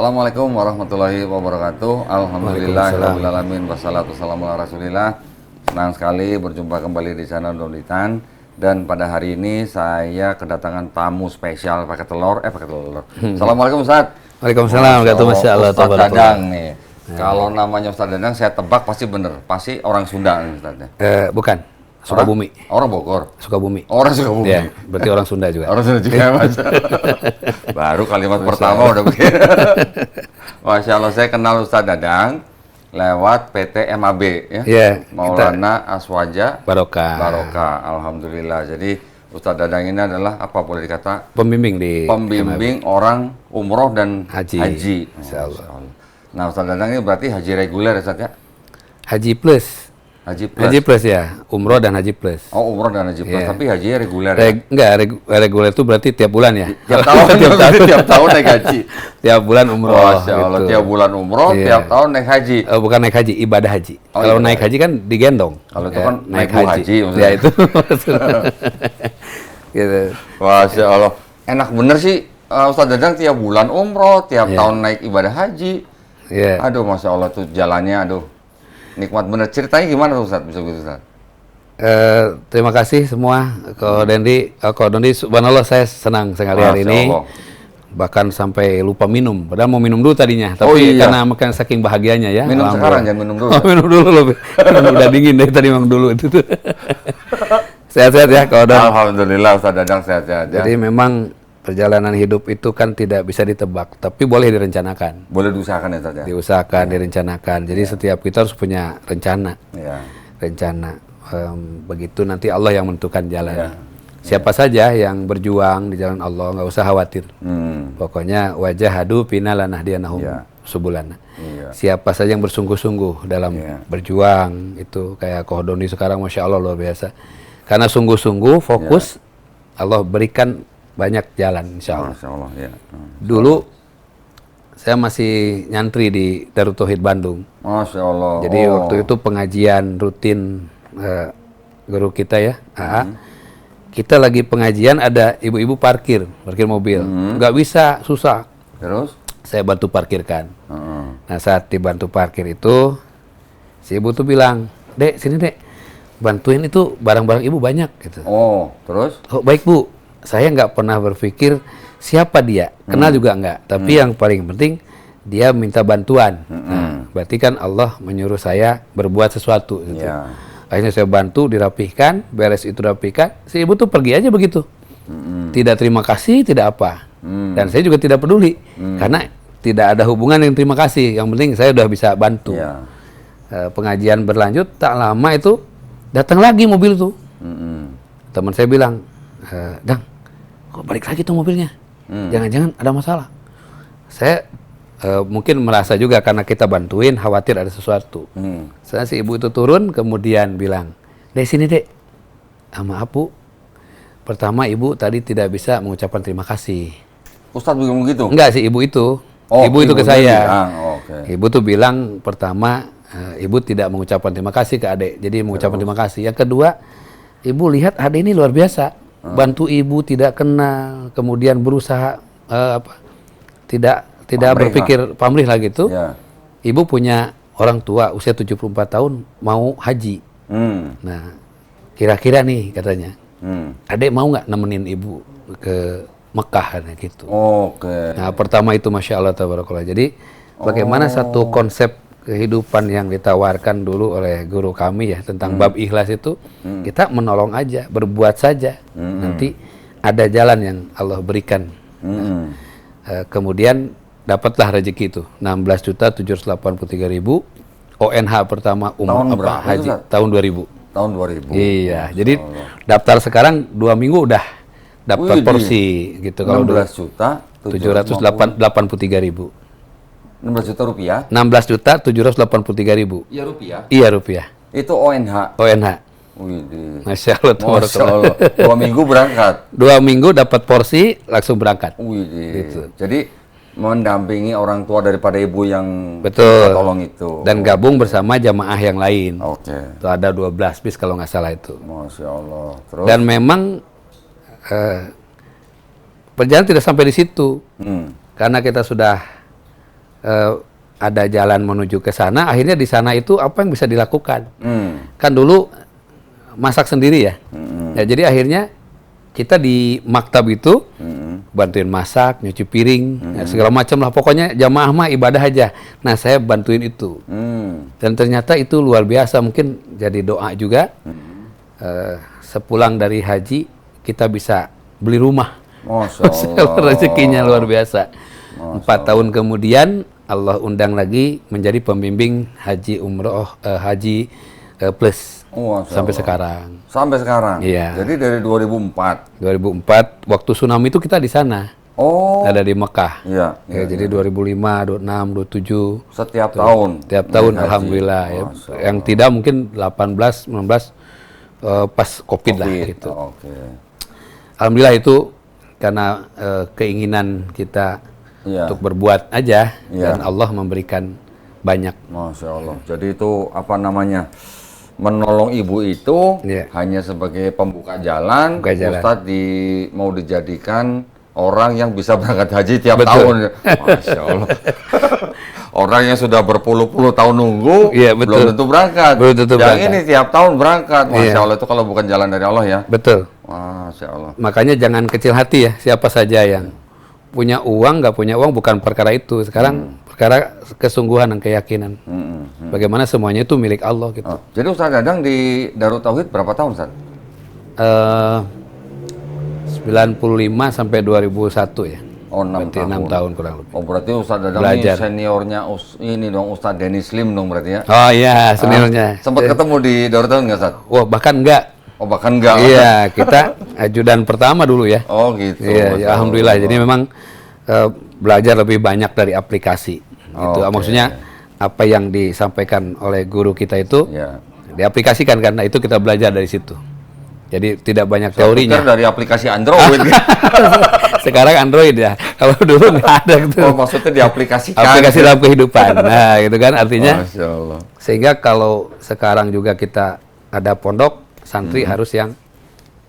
Assalamualaikum warahmatullahi wabarakatuh. Alhamdulillahirabbil alamin wassalatu wassalamu ala Rasulillah. Senang sekali berjumpa kembali di channel Donitan, dan pada hari ini saya kedatangan tamu spesial pakai telur. Assalamualaikum Ustaz. Waalaikumsalam. Masya Allah. Ustaz Dadang nih. Kalau namanya Ustaz Dadang saya tebak pasti bener, pasti orang Sunda nih Ustaznya. Bukan. Sukabumi. Orang Bogor. Sukabumi. Orang Sukabumi. Ya, berarti orang Sunda juga. Orang Sunda juga, Mas. Baru kalimat pertama udah begini. Masya Allah, saya kenal Ustaz Dadang lewat PT MAB ya. Iya. Maulana Aswaja Barokah. Barokah. Alhamdulillah. Jadi Ustaz Dadang ini adalah apa boleh dikata? Pembimbing di Pembimbing orang umroh dan haji. Masya Allah. Nah, Ustaz Dadang ini berarti haji reguler ya Ustaz ya? Haji plus. Haji plus ya, umroh dan haji plus. Oh, umroh dan haji plus, tapi hajinya reguler Enggak, reguler itu berarti tiap bulan ya? Tiap tahun, tiap tahun naik haji. Tiap bulan umroh. Masya Allah, tiap bulan umroh, tiap tahun naik haji. Bukan naik haji, ibadah haji. Kalau naik haji kan digendong. Kalau itu kan naik haji Ya itu. Gitu. Masya Allah, enak bener sih Ustaz Dadang tiap bulan umroh, tiap tahun naik ibadah haji. Aduh, Masya Allah tuh jalannya, aduh. Nikmat bener. Ceritanya gimana tuh Ustaz? Bisa gitu Ustaz? Terima kasih semua Ko Dondi, subhanallah saya senang sekali hari ini. Bahkan sampai lupa minum. Padahal mau minum dulu tadinya, tapi karena makan saking bahagianya ya. Minum sekarang, jangan minum dulu. Minum dulu lebih. Udah dingin deh tadi memang dulu itu tuh. Sehat-sehat ya Ko Don. Alhamdulillah Ustaz Dadang sehat-sehat ya. Jadi memang perjalanan hidup itu kan tidak bisa ditebak, tapi boleh direncanakan. Boleh diusahakan ya Ustaz ya? Diusahakan, direncanakan. Jadi setiap kita harus punya rencana. Rencana. Begitu nanti Allah yang menentukan jalan. Siapa saja yang berjuang di jalan Allah, nggak usah khawatir. Pokoknya wajahadu fina lanahdiyanahum subulana. Siapa saja yang bersungguh-sungguh dalam berjuang, itu kayak Ko Doni sekarang Masya Allah luar biasa. Karena sungguh-sungguh, fokus, Allah berikan banyak jalan insya Allah. Dulu saya masih nyantri di Darut Tauhid Bandung. Masya Allah. Jadi waktu itu pengajian rutin guru kita ya, kita lagi pengajian ada ibu-ibu parkir mobil, nggak bisa, susah. Terus? Saya bantu parkirkan. Nah saat dibantu parkir itu, si ibu tuh bilang, "Dek, sini Dek, bantuin itu barang-barang ibu banyak." Gitu. Terus? Oh baik Bu. Saya nggak pernah berpikir siapa dia, kenal juga nggak. Tapi yang paling penting dia minta bantuan. Nah, berarti kan Allah menyuruh saya berbuat sesuatu. Gitu. Akhirnya saya bantu dirapihkan, beres itu rapihkan. Si ibu tuh pergi aja begitu, tidak terima kasih, tidak apa. Dan saya juga tidak peduli, karena tidak ada hubungan yang terima kasih. Yang penting saya udah bisa bantu. Pengajian berlanjut, tak lama itu datang lagi mobil tuh. Teman saya bilang, "Dang, kok balik lagi tuh mobilnya? Jangan-jangan ada masalah." Saya mungkin merasa juga karena kita bantuin, khawatir ada sesuatu. Saya si ibu itu turun, kemudian bilang, "Dek, sini Dek, maaf Bu, pertama ibu tadi tidak bisa mengucapkan terima kasih." Ustadz bingung gitu? Enggak sih, ibu itu. Ibu itu ke saya. Ibu tuh bilang, pertama, ibu tidak mengucapkan terima kasih ke adik, jadi mengucapkan terima kasih. Yang kedua, ibu lihat adik ini luar biasa. Bantu ibu tidak kenal, kemudian berusaha tidak berpikir pamrih lah gitu. Ibu punya orang tua usia 74 tahun mau haji. Nah, kira-kira nih katanya, adek mau nggak nemenin ibu ke Mekah gitu. Nah, pertama itu Masya Allah tabarakallah. Jadi bagaimana satu konsep kehidupan yang ditawarkan dulu oleh guru kami ya tentang bab ikhlas itu, kita menolong aja, berbuat saja, nanti ada jalan yang Allah berikan. Kemudian dapatlah rezeki itu 16.783.000 ONH pertama haji tahun 2000. Tahun 2000. Iya, jadi daftar sekarang 2 minggu udah dapat porsi gitu. Kalau 16.783.000. 16 juta rupiah? 16.783.000. Iya rupiah? Iya rupiah. Itu ONH? ONH. Masya Allah. 2 minggu berangkat? 2 minggu dapat porsi, langsung berangkat. Gitu. Jadi mendampingi orang tua daripada ibu yang tolong itu. Dan gabung bersama jamaah yang lain. Itu ada 12 bis kalau nggak salah itu. Masya Allah. Terus? Dan memang perjalanan tidak sampai di situ. Karena kita sudah ada jalan menuju ke sana. Akhirnya di sana itu apa yang bisa dilakukan? Kan dulu masak sendiri ya. Ya jadi akhirnya kita di maktab itu bantuin masak, nyuci piring, ya, segala macam lah. Pokoknya jamaah mah ibadah aja. Nah saya bantuin itu. Dan ternyata itu luar biasa. Mungkin jadi doa juga. Sepulang dari haji kita bisa beli rumah. Masya Allah. Rezekinya luar biasa. 4 tahun kemudian Allah undang lagi menjadi pembimbing haji umroh, haji plus sampai sekarang. Sampai sekarang. Iya. Jadi dari 2004. 2004 waktu tsunami itu kita di sana. Oh. Ada di Mekah. Iya. Ya, jadi 2005, 26, 27. Setiap tahun. Setiap tahun haji. alhamdulillah ya. Yang tidak mungkin 18, 19 pas COVID lah gitu. Oke. Alhamdulillah itu karena keinginan kita untuk berbuat aja dan Allah memberikan banyak. Masya Allah. Jadi itu apa namanya, menolong ibu itu hanya sebagai pembuka jalan. Ustadz mau dijadikan orang yang bisa berangkat haji tiap tahun. Masya Allah. Orang yang sudah berpuluh-puluh tahun nunggu, belum tentu berangkat. Yang ini tiap tahun berangkat. Masya Allah, itu kalau bukan jalan dari Allah ya. Betul. Masya Allah. Makanya jangan kecil hati ya, siapa saja yang punya uang, nggak punya uang, bukan perkara itu. Sekarang perkara kesungguhan dan keyakinan. Bagaimana semuanya itu milik Allah gitu. Jadi Ustadz Dadang di Darut Tauhid berapa tahun, Ustadz? 95 sampai 2001 ya. Oh, 6 tahun kurang lebih. Oh, berarti Ustadz Dadang ini seniornya ini dong, Ustadz Denny Slim dong berarti ya? Oh iya, seniornya. Sempat ketemu di Darut Tauhid nggak, Ustadz? Wah, bahkan enggak. Oh, bahkan enggak? Iya, kita ajudan pertama dulu ya. Oh gitu. Iya, ya, alhamdulillah. Jadi memang belajar lebih banyak dari aplikasi. Gitu. Maksudnya apa yang disampaikan oleh guru kita itu diaplikasikan, karena itu kita belajar dari situ. Jadi tidak banyak teorinya. Dari aplikasi Android. Sekarang Android ya. Kalau dulu nggak ada gitu. Oh, maksudnya diaplikasikan. Aplikasi dalam kehidupan. Nah, gitu kan artinya. Masya Allah. Sehingga kalau sekarang juga kita ada pondok, santri harus yang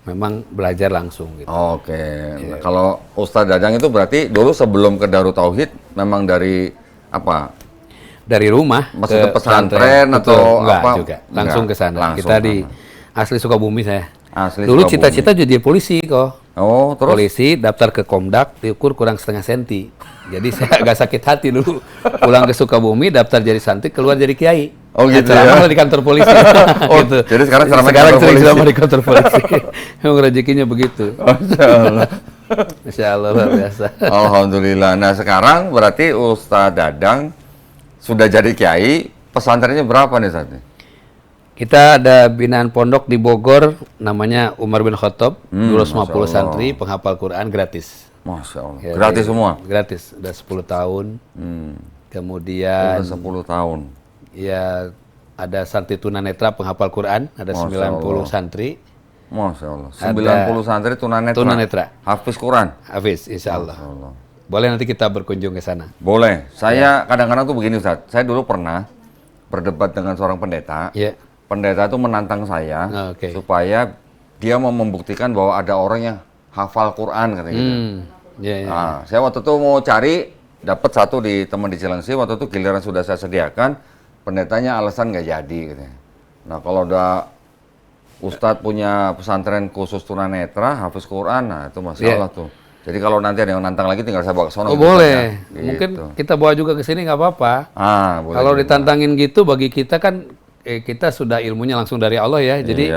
memang belajar langsung gitu. Oke. Nah, kalau Ustadz Dadang itu berarti dulu sebelum ke Darut Tauhid memang dari apa? Dari rumah. Maksudnya pesantren atau enggak apa? Juga. Langsung ke sana. Langsung Kita di asli Sukabumi saya. Asli dulu Sukabumi. cita-cita jadi polisi kok. Oh, terus? Polisi, daftar ke Komdak, diukur kurang setengah senti. Jadi saya agak sakit hati dulu. Pulang ke Sukabumi, daftar jadi santri, keluar jadi kiai. Oh gitu ceramah di kantor polisi. gitu. Jadi sekarang ceramah di kantor polisi. Memang rezekinya begitu. Masya Allah. Masya Allah, luar biasa. Alhamdulillah. Nah sekarang berarti Ustadz Dadang sudah jadi kiai. Pesantrennya berapa nih saat ini? Kita ada binaan pondok di Bogor, namanya Umar bin Khattab, 250 santri, penghafal Quran gratis. Masya Allah. Ya, gratis semua? Gratis, udah 10 tahun. Kemudian... Udah 10 tahun. Ya, ada santri tunanetra penghafal Quran, ada 90 santri. Masya Allah. 90 santri tunanetra. Tunanetra. Hafiz Quran? Hafiz, insya Allah. Boleh nanti kita berkunjung ke sana. Boleh. Saya kadang-kadang tuh begini, Ustaz. Saya dulu pernah berdebat dengan seorang pendeta. Pendeta itu menantang saya supaya dia mau membuktikan bahwa ada orang yang hafal Quran katanya gitu. Nah, saya waktu itu mau cari, dapat satu di teman di Cilengsi. Waktu itu giliran sudah saya sediakan, pendetanya alasan nggak jadi katanya. Nah kalau udah Ustadz punya pesantren khusus tunanetra, hafiz Quran, nah itu masalah tuh. Jadi kalau nanti ada yang nantang lagi, tinggal saya bawa ke sana. Oh boleh, gitu. Mungkin kita bawa juga ke sini nggak apa-apa. Kalau ditantangin gitu, bagi kita kan kita sudah ilmunya langsung dari Allah ya, jadi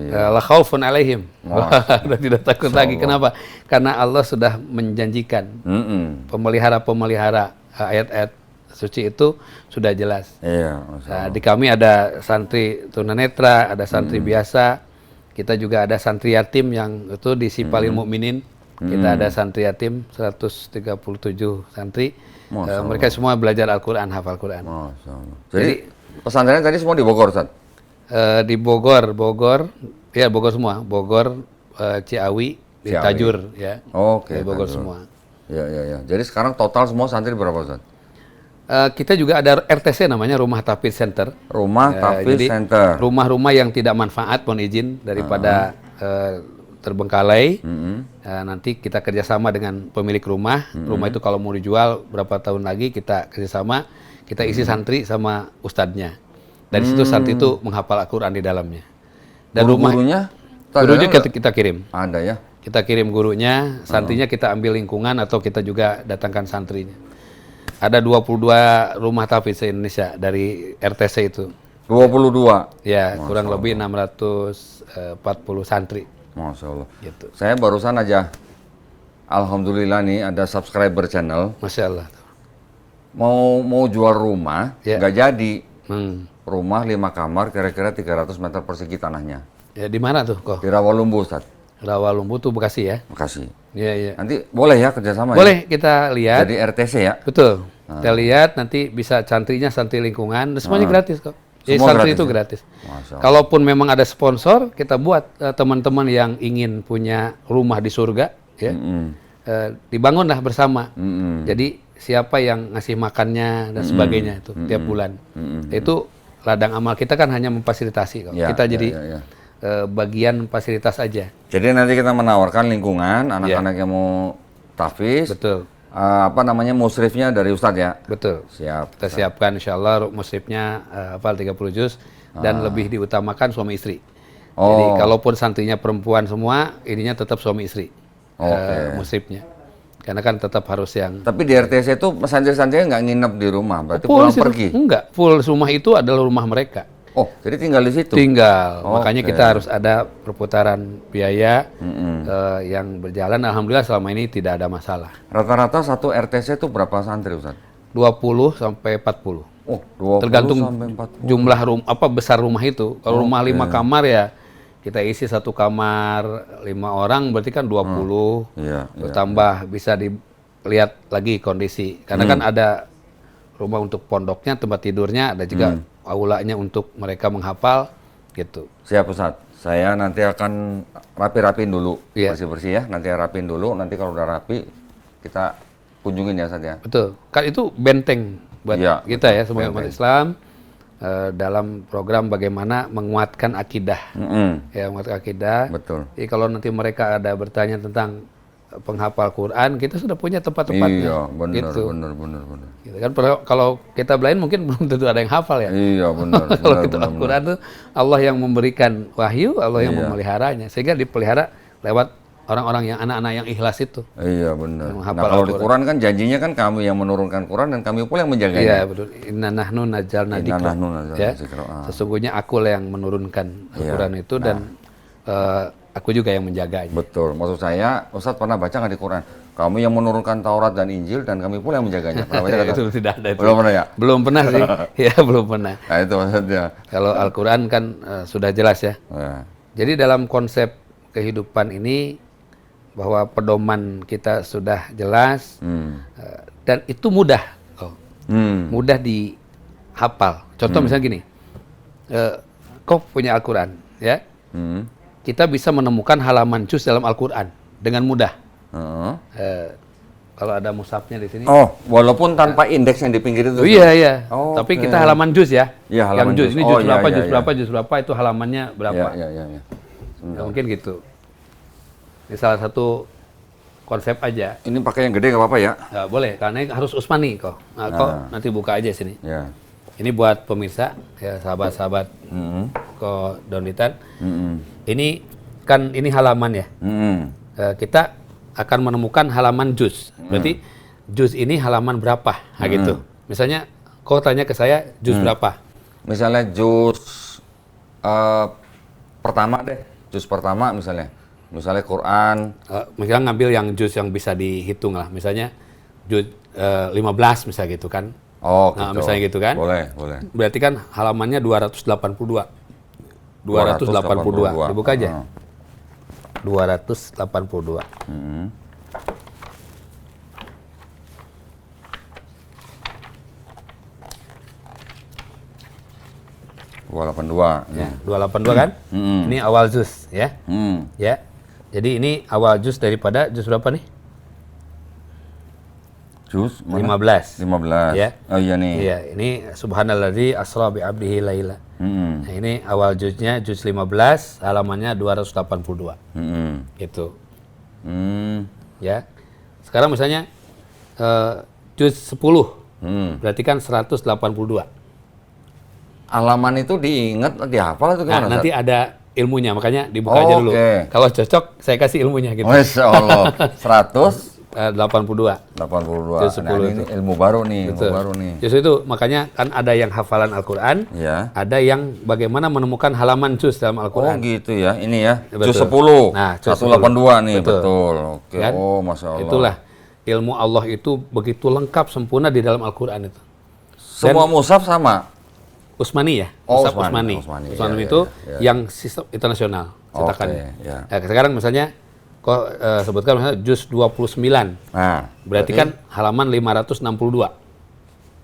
la khaufun alaihim, sudah tidak takut lagi. Kenapa? Karena Allah sudah menjanjikan pemelihara ayat-ayat suci itu sudah jelas. Nah, di kami ada santri tunanetra, ada santri biasa, kita juga ada santri yatim yang itu di Sipalil Mukminin. Kita ada santri yatim 137 santri. Mereka semua belajar Al-Quran, hafal Quran. Jadi pesantrennya tadi semua di Bogor, Ustaz? Di Bogor, ya Bogor semua. Bogor, Ciawi, di Tajur, ya. Di Bogor semua. Ya. Jadi sekarang total semua santri berapa, Ustaz? Kita juga ada RTC namanya, Rumah Tahfidz Center. Rumah Tahfidz Center. Rumah-rumah yang tidak manfaat, mohon izin, daripada terbengkalai. Nanti kita kerjasama dengan pemilik rumah. Rumah itu kalau mau dijual berapa tahun lagi kita kerjasama. Kita isi santri sama ustadznya. Dari situ santri itu menghafal Al-Quran di dalamnya. Dan Gurunya? Gurunya kita kirim. Ada ya? Kita kirim gurunya, santrinya kita ambil lingkungan atau kita juga datangkan santrinya. Ada 22 rumah tahfidz se-Indonesia dari RTC itu. 22? Ya, kurang lebih 640 santri. Masya Allah. Gitu. Saya barusan aja, alhamdulillah nih ada subscriber channel. Masya Allah. Mau jual rumah, nggak jadi. Rumah 5 kamar, kira-kira 300 meter persegi tanahnya. Ya, di mana tuh kok? Di Rawalumbu, Ustaz. Rawalumbu tuh Bekasi ya? Bekasi. Iya, iya. Nanti boleh ya kerjasama Boleh, ya? kita lihat. Jadi RTC ya? Betul. Kita lihat nanti bisa santrinya santri lingkungan, semuanya gratis kok. Jadi Semua santri gratis itu ya? gratis. Masya Allah. Kalaupun memang ada sponsor, kita buat teman-teman yang ingin punya rumah di surga, ya, dibangunlah bersama. Jadi siapa yang ngasih makannya dan sebagainya itu tiap bulan. Itu ladang amal kita kan hanya memfasilitasi kok. Ya, Kita jadi ya. bagian fasilitas aja. Jadi nanti kita menawarkan lingkungan, anak-anak yang mau tahfidz. Betul. Apa namanya, musrifnya dari Ustadz ya? Betul. Siap. Kita siapkan insya Allah musrifnya hafal 30 juz dan lebih diutamakan suami istri. Jadi kalaupun santrinya perempuan semua, ininya tetap suami istri. Musrifnya. Karena kan tetap harus yang... Tapi di RTC itu santri-santrinya nggak nginep di rumah, berarti pulang pergi? Enggak, full rumah itu adalah rumah mereka. Oh, jadi tinggal di situ? Tinggal, makanya kita harus ada perputaran biaya yang berjalan. Alhamdulillah selama ini tidak ada masalah. Rata-rata satu RTC itu berapa santri, Ustaz? 20 sampai 40. Oh, 20 Tergantung sampai 40. jumlah besar rumah itu. Kalau rumah 5 kamar ya kita isi 1 kamar 5 orang berarti kan 20. Iya, Tambah bisa dilihat lagi kondisi. Karena kan ada rumah untuk pondoknya, tempat tidurnya, ada juga aulanya untuk mereka menghafal gitu. Siap, Ustaz. Saya nanti akan rapi-rapiin dulu, Iya. bersih-bersih ya. Nanti rapiin dulu, nanti kalau udah rapi kita kunjungin ya, Ustaz ya. Betul. Kan itu benteng buat Iya, kita ya sebagai umat Islam dalam program bagaimana menguatkan akidah. Ya, menguatkan akidah. Betul. Jadi kalau nanti mereka ada bertanya tentang penghafal Quran, kita sudah punya tempat-tempatnya. Iya, benar, gitu. benar. Gitu kan, kalau kita belain mungkin belum tentu ada yang hafal ya. Iya, benar. Kalau kita Al-Quran itu Allah yang memberikan wahyu, Allah yang Iya. memeliharanya, sehingga dipelihara lewat orang-orang yang anak-anak yang ikhlas itu. Iya, benar. Menghafal Nah, kalau di Al-Quran. Quran kan janjinya kan kami yang menurunkan Quran dan kami pula yang menjaganya. Iya, betul. Inna nahnu nazzalna Inna dzikra. nahnu nazzalna Ya. dzikra. Sesungguhnya aku lah yang menurunkan Al-Quran itu dan aku juga yang menjaganya. Betul. Maksud saya, Ustadz pernah baca nggak di Quran? Kami yang menurunkan Taurat dan Injil dan kami pula yang menjaganya. Pernah baca nggak, Itu Ustadz? tidak ada itu. Belum pernah ya? Belum pernah sih. Ya, belum pernah. Nah, itu maksudnya. Kalau Al-Quran kan sudah jelas ya. Ya. Jadi dalam konsep kehidupan ini bahwa pedoman kita sudah jelas dan itu mudah, mudah dihafal. Contoh misalnya gini, kau punya Al-Quran, ya, kita bisa menemukan halaman juz dalam Al-Quran dengan mudah. Kalau ada mushafnya di sini. Oh, walaupun tanpa indeks yang di pinggir itu. Oh, iya, iya. Oh, Tapi oke. kita halaman juz ya. Iya, halaman yang juz. juz. Ini Oh, juz iya, berapa, iya, juz iya. berapa, juz berapa, itu halamannya berapa. Iya. Ya, mungkin gitu. Ini salah satu konsep aja. Ini pakai yang gede nggak apa-apa ya? Nggak boleh, karena ini harus Usmani kok. Nah, kok nanti buka aja sini. Ya. Ini buat pemirsa, ya sahabat-sahabat kok Donditan. Ini kan ini halaman ya. Kita akan menemukan halaman juz. Berarti juz ini halaman berapa? Nah, gitu. Misalnya, kau tanya ke saya juz berapa? Misalnya juz pertama deh. Juz pertama misalnya. Misalnya Quran. Misalnya ngambil yang juz yang bisa dihitung lah. Misalnya juz 15 misalnya gitu kan. Oh, Nah, gitu. misalnya gitu kan. Boleh. Berarti kan halamannya 282. 282. Dibuka aja. 282. 282. Ya, 282 kan? Ini awal juz ya. Ya. Jadi ini awal juz daripada juz berapa nih? Juz mana? 15. 15. Ya. Oh iya nih. Iya, ini subhanalladzi asra bi 'abdihi laila. Nah, ini awal juznya juz 15, halamannya 282. Gitu. Ya. Sekarang misalnya juz 10. Berarti kan 182. Halaman itu diingat, dihafal atau gimana? Nah, nanti ada ilmunya, makanya dibuka Oh, aja dulu. oke. Kalau cocok, saya kasih ilmunya gitu. Masya Allah. 82. 182. Juz 10 Nah, ini itu. ilmu baru nih, ilmu Betul. baru nih. Justru itu, makanya kan ada yang hafalan Al-Quran, Ya. ada yang bagaimana menemukan halaman juz dalam Oh Al-Quran. gitu ya, ini ya. Betul. Juz 10. Nah, juz 182 nih, Betul. betul. Oke. Kan? Oh, Masya Allah. Itulah ilmu Allah itu begitu lengkap, sempurna di dalam Al-Quran itu. Semua mushaf sama. Utsmani ya, Oh, Mushaf Utsmani. Utsmani. Iya, itu iya, iya. yang sistem internasional cetakannya. Oke, ya. Nah, sekarang misalnya kok sebutkan misalnya juz 29. Nah, Berarti kan halaman 562.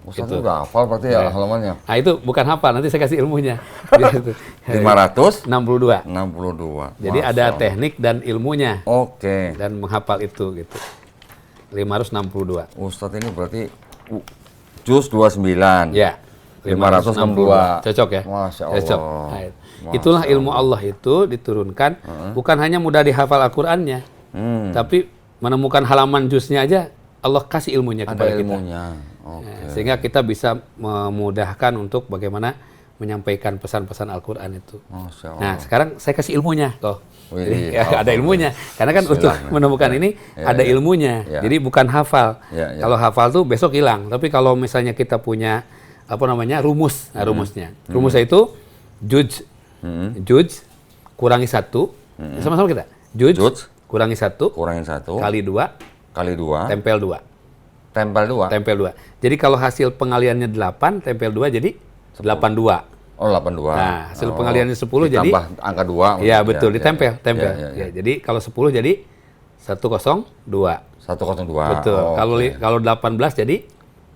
Ustaz gitu. udah hafal berarti ya halamannya. Nah, itu bukan hafal, nanti saya kasih ilmunya. Gitu. 562. 62. Jadi Masya ada Allah. teknik dan ilmunya Oke. dan menghafal itu gitu. 562. Ustadz ini berarti juz 29. Ya. 562. Cocok ya? Masya Allah. Cocok. Nah, itulah ilmu Allah itu diturunkan bukan hanya mudah dihafal Al-Qur'annya, tapi menemukan halaman juznya aja Allah kasih ilmunya Ada kepada kita. ilmunya. Oke. Nah, sehingga kita bisa memudahkan untuk bagaimana menyampaikan pesan-pesan Al-Qur'an itu. Masya Allah. Nah, sekarang saya kasih ilmunya toh. Wih, Jadi, ya, ada ilmunya. Karena kan untuk Bismillah. menemukan ini Ya, ada ya. ilmunya. Ya. Jadi bukan hafal. Ya, ya. Kalau hafal tuh besok hilang. Tapi kalau misalnya kita punya rumus. Nah, rumusnya. Rumusnya itu juz. Juz kurangi 1. Sama-sama kita. Juz, Juz. kurangi 1 Kurangin 1. kali 2 Kali 2. tempel 2. Tempel 2. Tempel 2. Jadi kalau hasil pengaliannya 8 tempel 2 jadi 82. Oh, 82. Nah, hasil pengaliannya 10 jadi ditambah angka 2. Iya, betul, ditempel, tempel. Ya, ya, ya. Ya, jadi kalau 10 jadi 102. 102. Betul. Oh, Kalau oke. kalau 18 jadi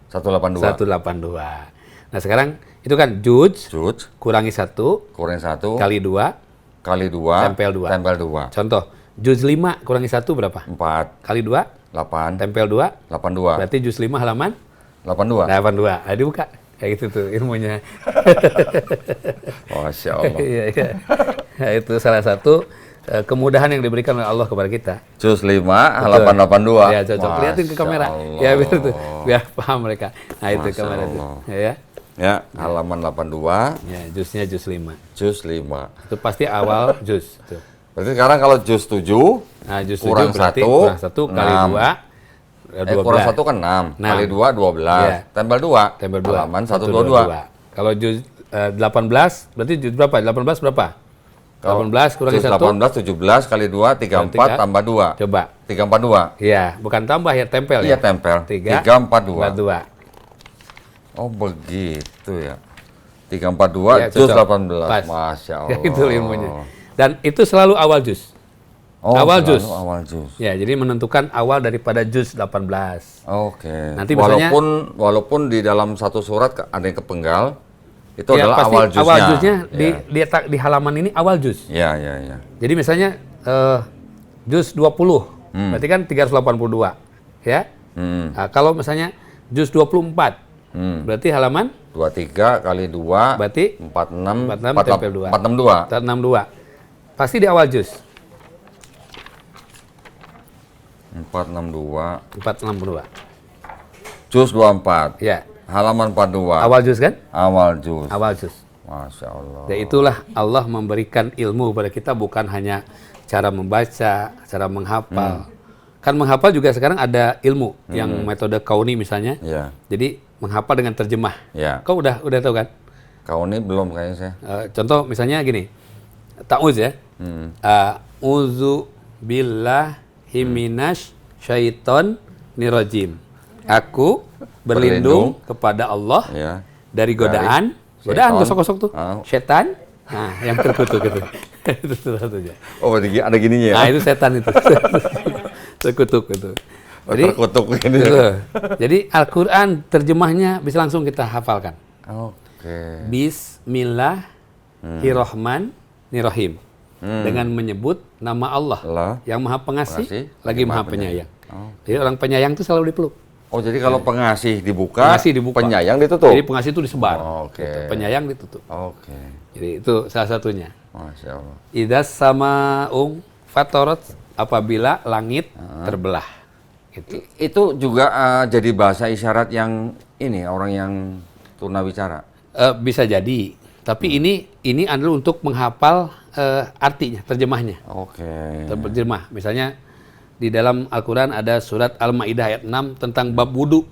182. 182. Nah, sekarang itu kan juz Juz. kurangi 1 Kurangin 1. kali 2 Kali 2. tempel 2. Tempel 2. Contoh, juz 5 kurangi 1 berapa? 4. Kali 2 8. tempel 2 82. berarti juz 5 halaman 82. 82. Nah, dibuka. Kayak gitu tuh ilmunya. Masya Allah. Iya, iya. Nah, itu salah satu kemudahan yang diberikan oleh Allah kepada kita. Juz 5 halaman 82. Ya, cocok. Lihatin ke Masya kamera. Allah. Ya, biar tuh. Biar paham mereka. Nah, itu Masya kamera tuh. Allah. Ya. Ya, halaman 82. Ya, juznya juz 5. Juz 5. Itu pasti awal juz. Tuh. Berarti sekarang kalau juz 7 Nah, juz kurang 7 berarti 1, kurang 1 kali 6. 2 12. Kurang 1 kan 6. Kali 2 12. Iya. Tempel 2. Tempel 2. Halaman 122. Kalau juz 18 berarti juz berapa? 18 berapa? 18 kurangi Juz 1. 18 17 kali 2 34 tambah 2. Coba. 342. Iya, bukan tambah ya, tempel Iya, ya. tempel. 342. 342. Oh, begitu ya. 342 Ya, juz cocok. 18. Pas. Masya Allah. Itu ilmunya. Dan itu selalu awal juz. Oh, awal selalu juz. Awal juz. Ya, jadi menentukan awal daripada juz 18. Oke. Nanti misalnya- walaupun di dalam satu surat ada yang kepenggal, itu Ya, adalah pasti awal juznya. awal juznya Ya. di halaman ini awal juz. Ya, ya, ya. Jadi misalnya juz 20, berarti kan 382, ya. Nah, kalau misalnya juz 24, berarti halaman 23 kali 2 berarti 46 46 tempel 2. 462. 462. Pasti di awal juz. 462. 462. Juz 24. Ya. Halaman 42. Awal juz kan? Awal juz. Awal juz. Masya Allah. Dan itulah Allah memberikan ilmu kepada kita, bukan hanya cara membaca, cara menghafal. Kan menghafal juga sekarang ada ilmu yang metode kauni misalnya. Ya. Jadi menghafal dengan terjemah. Ya. Kau udah tahu kan? Kau ini belum kayaknya saya. Contoh misalnya gini. Ta'uz ya. A'udzu billahi minasy syaiton nirajim. Aku berlindung kepada Allah Ya. dari godaan. Dari Godaan syaiton. gosok-gosok tuh. Oh. Setan. Nah, yang terkutuk itu. Itu salah satunya. Oh, berarti ada gininya ya? Nah, itu setan itu. Terkutuk itu. Jadi, terkutuk gini. itu. Jadi Al-Qur'an terjemahnya bisa langsung kita hafalkan. Oke. Bismillahirrahmanirrahim. Dengan menyebut nama Allah Allah. yang Maha Pengasih, Pengasih, lagi Maha Penyayang. Oh. Jadi orang penyayang itu selalu dipeluk. Oh, jadi kalau pengasih dibuka, Pengasih dibuka. penyayang ditutup. Jadi pengasih itu disebar. Oh, oke. Gitu. Penyayang ditutup. Oke. Jadi itu salah satunya. Masya Allah. Idas sama fatorot, apabila langit terbelah. Gitu. Itu juga jadi bahasa isyarat yang ini orang yang tunawicara. Bisa jadi, tapi ini adalah untuk menghafal artinya, terjemahnya. Oke. Terjemah. Misalnya di dalam Al-Quran ada surat Al-Maidah ayat 6 tentang bab wudu,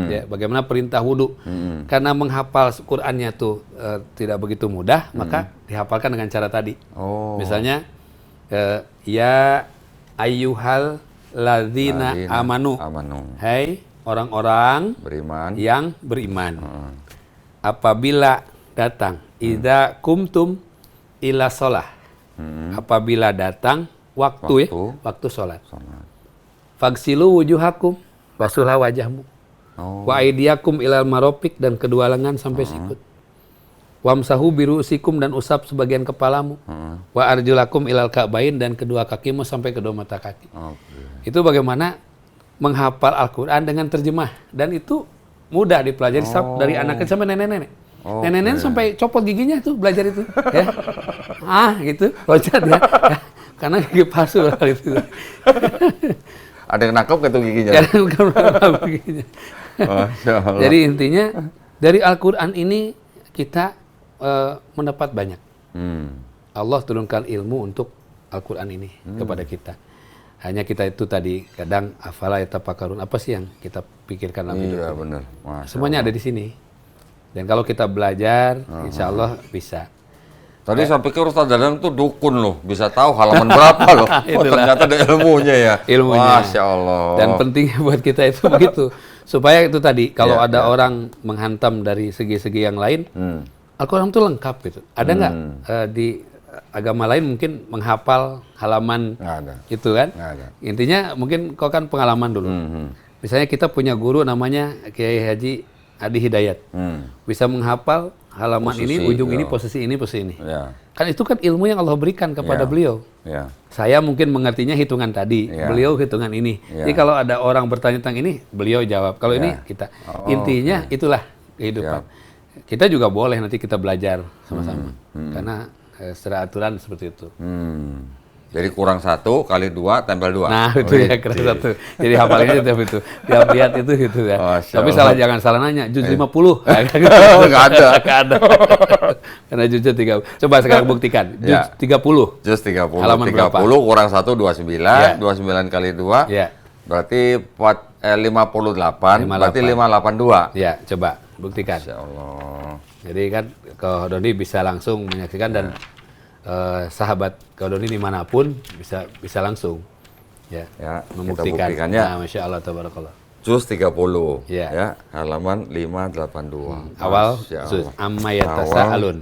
ya, bagaimana perintah wudu. Karena menghafal Qurannya tuh tidak begitu mudah, maka dihafalkan dengan cara tadi. Oh. Misalnya ya ayyuhal ladzina amanu. Hai orang-orang Beriman. yang beriman. Apabila datang idza kumtum ila sholah. Apabila datang waktu ya, sholat. Fagsilu wujuhakum, basuhlah wajahmu. Wa aidiakum ilal maropik, dan kedua lengan sampai sikut. Wamsahu birusikum, dan usap sebagian kepalamu. Wa arjulakum ilal ka'bain, dan kedua kakimu sampai kedua mata kaki. Itu bagaimana menghafal Al-Quran dengan terjemah, dan itu mudah dipelajari dari anak kecil sampai nenek-nenek. Nenek-nenek sampai copot giginya tuh belajar itu, ya. Gitu, loncat ya. Karena gigi palsu itu. Ada yang nangkep gitu giginya. Giginya. Jadi intinya dari Al-Quran ini kita mendapat banyak. Allah turunkan ilmu untuk Al-Quran ini kepada kita. Hanya kita itu tadi kadang afala yatafakkarun, apa sih yang kita pikirkan dalam hidup? Iya benar. Semuanya ada di sini. Dan kalau kita belajar, insya Allah bisa. Tadi saya pikir Ustaz Dadang tuh dukun loh, bisa tahu halaman berapa loh. Oh, ternyata ada ilmunya ya. Ilmunya. Masya Allah. Dan pentingnya buat kita itu begitu. Supaya itu tadi, kalau ada orang menghantam dari segi-segi yang lain, Al-Quran itu lengkap gitu. Ada nggak di agama lain mungkin menghafal halaman itu kan? Intinya mungkin kau kan pengalaman dulu. Misalnya kita punya guru namanya Kiai Haji Adi Hidayat. Bisa menghafal halaman posisi, ini, ujung ini, posisi ini, posisi ini. Kan itu kan ilmu yang Allah berikan kepada beliau. Saya mungkin mengertinya hitungan tadi, beliau hitungan ini. Jadi kalau ada orang bertanya tentang ini, beliau jawab. Kalau ini kita. Intinya itulah kehidupan. Kita juga boleh nanti kita belajar sama-sama. Karena secara aturan seperti itu. Jadi kurang 1 kali 2 tempel 2. Nah itu ya kurang 1. Jadi hafalinnya tiap itu. Tiap lihat itu gitu ya. Tapi jangan salah nanya. Juz 50. Nggak ada. Karena juz 30. Coba sekarang buktikan. Juz 30. Juz 30. Halaman 30 berapa? Kurang 1 29. 29 kali 2. Berarti 58. Berarti 582. Ya coba buktikan. Masya Allah. Jadi kan Ko Doni bisa langsung menyaksikan dan sahabat Ko Doni dimanapun bisa langsung membuktikan. Nah, Masya Allah, tabarakallah. Juz 30 ya, halaman 582. Awal juz amma yatasaalun.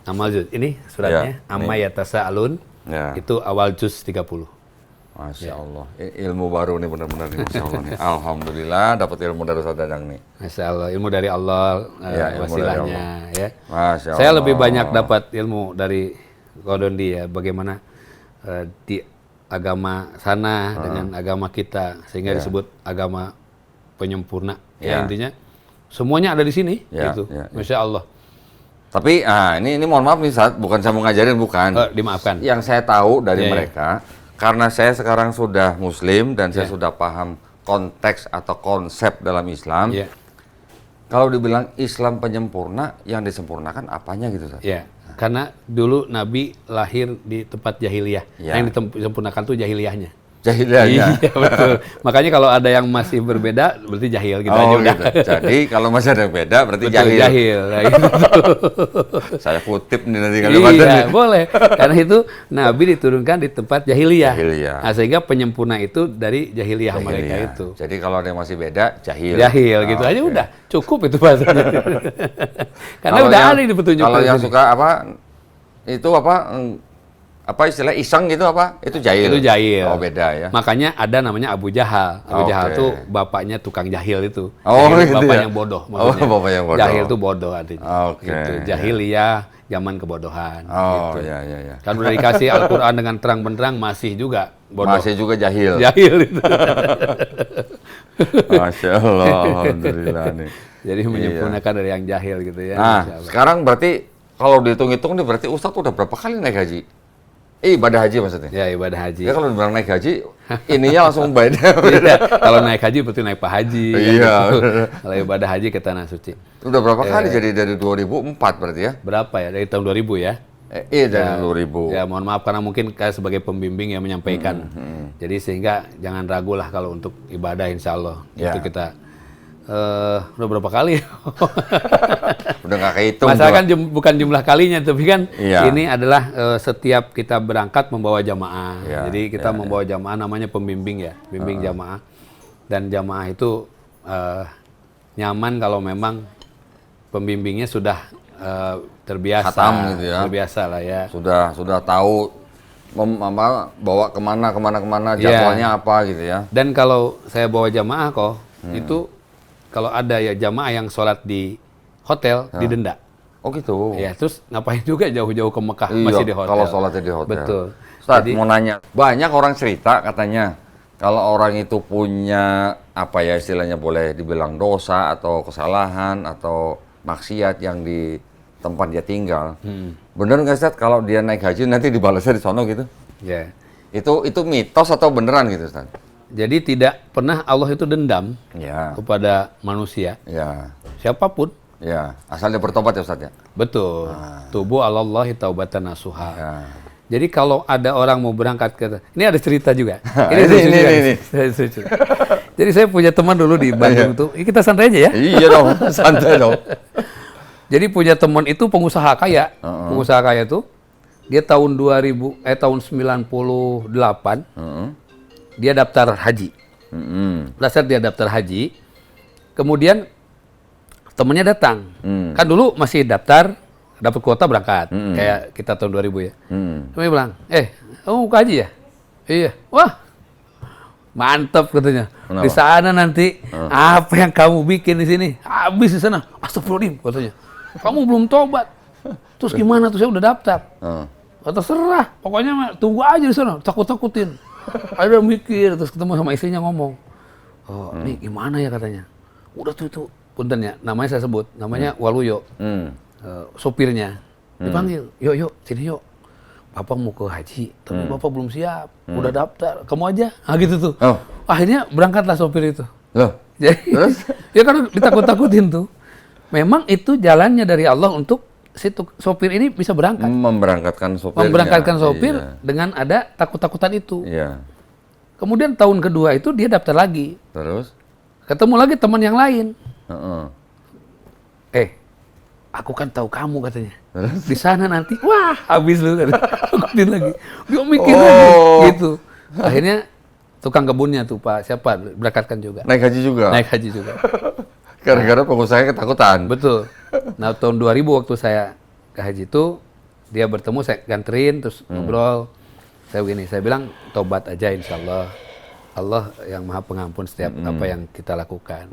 Amal juz ini suratnya amma yatasaalun. Itu awal juz 30. Masya Allah, ilmu baru nih benar-benar nih, Masya Allah nih. Alhamdulillah dapat ilmu dari Ustaz Dadang nih. Masya Allah, ilmu dari Allah, wasilahnya ya. Masya Allah. Saya lebih banyak dapat ilmu dari Ko Doni ya, bagaimana di agama sana dengan agama kita sehingga disebut agama penyempurna. Ya intinya semuanya ada di sini gitu. Masya Allah. Tapi ini mohon maaf nih Ustaz, bukan saya mau ngajarin, bukan. Dimaafkan. Yang saya tahu dari mereka, karena saya sekarang sudah Muslim dan saya sudah paham konteks atau konsep dalam Islam. Kalau dibilang Islam penyempurna, yang disempurnakan apanya gitu Ustaz? Karena dulu Nabi lahir di tempat jahiliyah. Yang disempurnakan tuh jahiliyahnya. Jahiliyahnya. Iya betul. Makanya kalau ada yang masih berbeda berarti jahil gitu aja udah. Gitu. Jadi kalau masih ada yang beda berarti betul, jahil. Nah, gitu. Saya kutip nih nanti kalau iya, boleh. Karena itu Nabi diturunkan di tempat jahiliyah. Nah, sehingga penyempurna itu dari jahiliyah mereka itu. Jadi kalau ada yang masih beda jahil. Jahil gitu aja udah. Cukup itu bahasanya. Karena udah ada di petunjuk. Kalau yang suka itu apa istilah iseng gitu itu jahil. Itu jahil. Oh beda ya. Makanya ada namanya Abu Jahal. Abu Jahal tuh bapaknya tukang jahil itu. Gitu bapak ya? yang bodoh maksudnya. Bapak yang bodoh. Jahil tuh bodoh artinya. Gitu. Jahiliyah zaman kebodohan. Gitu. Iya. Kan udah dikasih Al-Quran dengan terang benderang masih juga bodoh. Masih juga jahil. Jahil itu. Masya Allah, alhamdulillah nih. Jadi menyempurnakan dari yang jahil gitu ya. Nah, Masya Allah. sekarang berarti kalau dihitung-hitung nih berarti Ustadz udah berapa kali naik haji? Ibadah haji maksudnya? Ya ibadah haji. Ya kalau dibilang naik haji, ininya langsung beda. Iya, kalau naik haji berarti naik Pak Haji. kan Iya. gitu. Kalau ibadah haji ke Tanah Suci. Udah berapa kali jadi dari 2004 berarti ya? Berapa ya? Dari tahun 2000 ya? Iya dari 2000. Ya mohon maaf karena mungkin saya sebagai pembimbing yang menyampaikan. Jadi sehingga jangan ragu lah kalau untuk ibadah insya Allah. Ya. Itu kita udah berapa kali? Udah nggak kehitung. Masalah kan bukan jumlah kalinya, tapi kan Iya. ini adalah setiap kita berangkat membawa jamaah. Iya, Jadi kita iya, membawa jamaah namanya pembimbing ya, bimbing jamaah. Dan jamaah itu nyaman kalau memang pembimbingnya sudah terbiasa, Khatam gitu ya. terbiasa lah ya. Sudah tahu bawa kemana Iya. jadwalnya apa gitu ya. Dan kalau saya bawa jamaah kok, itu kalau ada ya jamaah yang sholat di hotel, didenda. Oh gitu. Ya, terus ngapain juga jauh-jauh ke Mekah, Iya, masih di hotel. kalau sholatnya di hotel. Betul. Ustaz, Jadi, mau nanya, banyak orang cerita katanya kalau orang itu punya apa ya istilahnya boleh dibilang dosa atau kesalahan atau maksiat yang di tempat dia tinggal. Bener nggak Ustaz kalau dia naik haji nanti dibalasnya di sono gitu? ya. Itu mitos atau beneran gitu Ustaz? Jadi tidak pernah Allah itu dendam Ya, kepada manusia, ya, siapapun. ya. Asal dia bertobat ya Ustaz ya? Betul. Tubuh Allahi taubatan nasuha. Ya. Jadi kalau ada orang mau berangkat ke, ini ada cerita juga. Ini, lucu juga. ini. Lucu. Jadi saya punya teman dulu di Bandung tuh. Ini kita santai aja ya. Iya dong, santai dong. Jadi punya teman itu pengusaha kaya. Pengusaha kaya tuh dia tahun 98 dia daftar haji. Dasar dia daftar haji. Kemudian temennya datang. Kan dulu masih daftar, dapat kuota berangkat. Kayak kita tahun 2000 ya. Temennya bilang, kamu mau ke haji ya? Iya. Wah, mantap katanya. Kenapa? Di sana nanti apa yang kamu bikin di sini habis di sana. Astagfirullahaladzim katanya. Kamu belum tobat. Terus gimana tuh, saya udah daftar. Terserah, pokoknya mah tunggu aja di sana, takut-takutin. Ada mikir, terus ketemu sama istrinya ngomong. Oh, ini gimana ya katanya. Udah tuh itu, punten ya, namanya saya sebut, namanya Waluyo. Sopirnya. Dipanggil, yuk, sini yuk. Bapak mau ke haji, tapi Bapak belum siap. Udah daftar, kamu aja. Ah gitu tuh. Oh. Akhirnya berangkatlah sopir itu. Loh, Jadi, ya kan ditakut-takutin tuh. Memang itu jalannya dari Allah untuk sopir ini bisa berangkat. memberangkatkan sopirnya. Memberangkatkan sopir Iya. dengan ada takut-takutan itu. Iya. Kemudian tahun kedua itu dia daftar lagi. Terus? Ketemu lagi teman yang lain. Heeh. Aku kan tahu kamu katanya. Di sana nanti, wah habis lu kan. Takutin lagi. Dia mikir lagi gitu. Akhirnya tukang kebunnya tuh Pak, siapa? Berangkatkan juga. Naik haji juga? Naik haji juga. Gara-gara pengusahanya ketakutan? Betul. Nah tahun 2000 waktu saya ke haji itu, dia bertemu, saya ganterin, terus ngobrol. Saya begini, saya bilang tobat aja insya Allah. Allah yang maha pengampun setiap apa yang kita lakukan.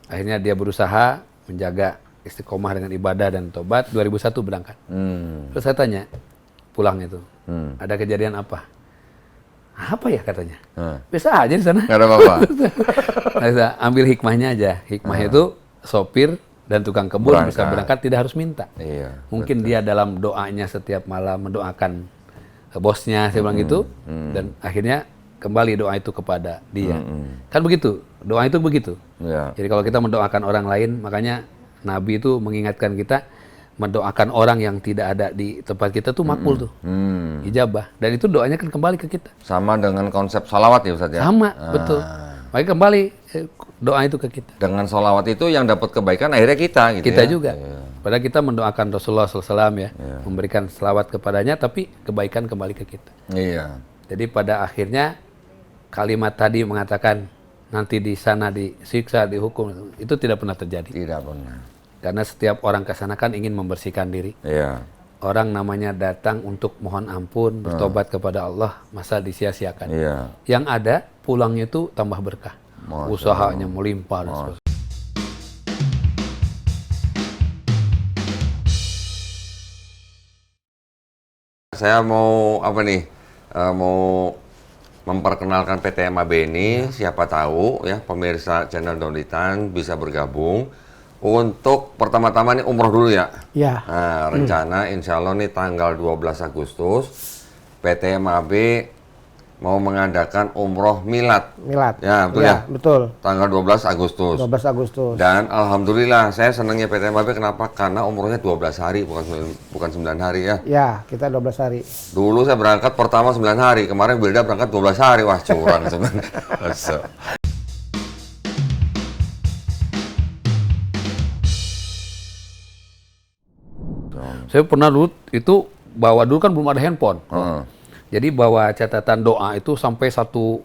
Akhirnya dia berusaha menjaga istiqomah dengan ibadah dan tobat. 2001 berangkat. Terus saya tanya, pulang itu, ada kejadian apa? Apa ya katanya? Bisa aja di sana. Nggak ada apa-apa? Bisa ambil hikmahnya aja. Hikmahnya itu sopir dan tukang kebun bisa berangkat tidak harus minta. Iya. Mungkin dia dalam doanya setiap malam mendoakan bosnya, saya bilang gitu, dan akhirnya kembali doa itu kepada dia. Kan begitu, doa itu begitu. Iya. Jadi kalau kita mendoakan orang lain, makanya Nabi itu mengingatkan kita mendoakan orang yang tidak ada di tempat kita tuh makbul tuh, ijabah. Dan itu doanya kan kembali ke kita. Sama dengan konsep salawat ya Ustaz ya? Sama, betul. Makanya kembali doa itu ke kita. Dengan salawat itu yang dapat kebaikan akhirnya kita gitu Kita ya? juga. Iya. Padahal kita mendoakan Rasulullah SAW ya, memberikan selawat kepadanya, tapi kebaikan kembali ke kita. Iya. Jadi pada akhirnya kalimat tadi mengatakan nanti di sana disiksa, dihukum, itu tidak pernah terjadi. Tidak pernah. Karena setiap orang ke sana kan ingin membersihkan diri. Iya. Orang namanya datang untuk mohon ampun, bertobat kepada Allah, masa disia-siakan. Iya. Yang ada pulangnya itu tambah berkah. Masya Usahanya melimpah dan sebagainya. Saya mau apa nih? Mau memperkenalkan PT MAB ini, siapa tahu ya pemirsa channel Donitan bisa bergabung untuk pertama-tama nih umroh dulu ya. Ya. Nah, rencana insya Allah nih tanggal 12 Agustus PT MAB mau mengadakan umroh milad. Milad. Ya, betul ya. ya? Betul. Tanggal 12 Agustus. 12 Agustus. Dan alhamdulillah saya senangnya PT MAB kenapa? Karena umrohnya 12 hari bukan 9 hari ya. Ya, kita 12 hari. Dulu saya berangkat pertama 9 hari, kemarin Wilda berangkat 12 hari. Wah, curang sebenarnya. Saya pernah dulu itu bawa dulu kan belum ada handphone. Jadi bawa catatan doa itu sampai satu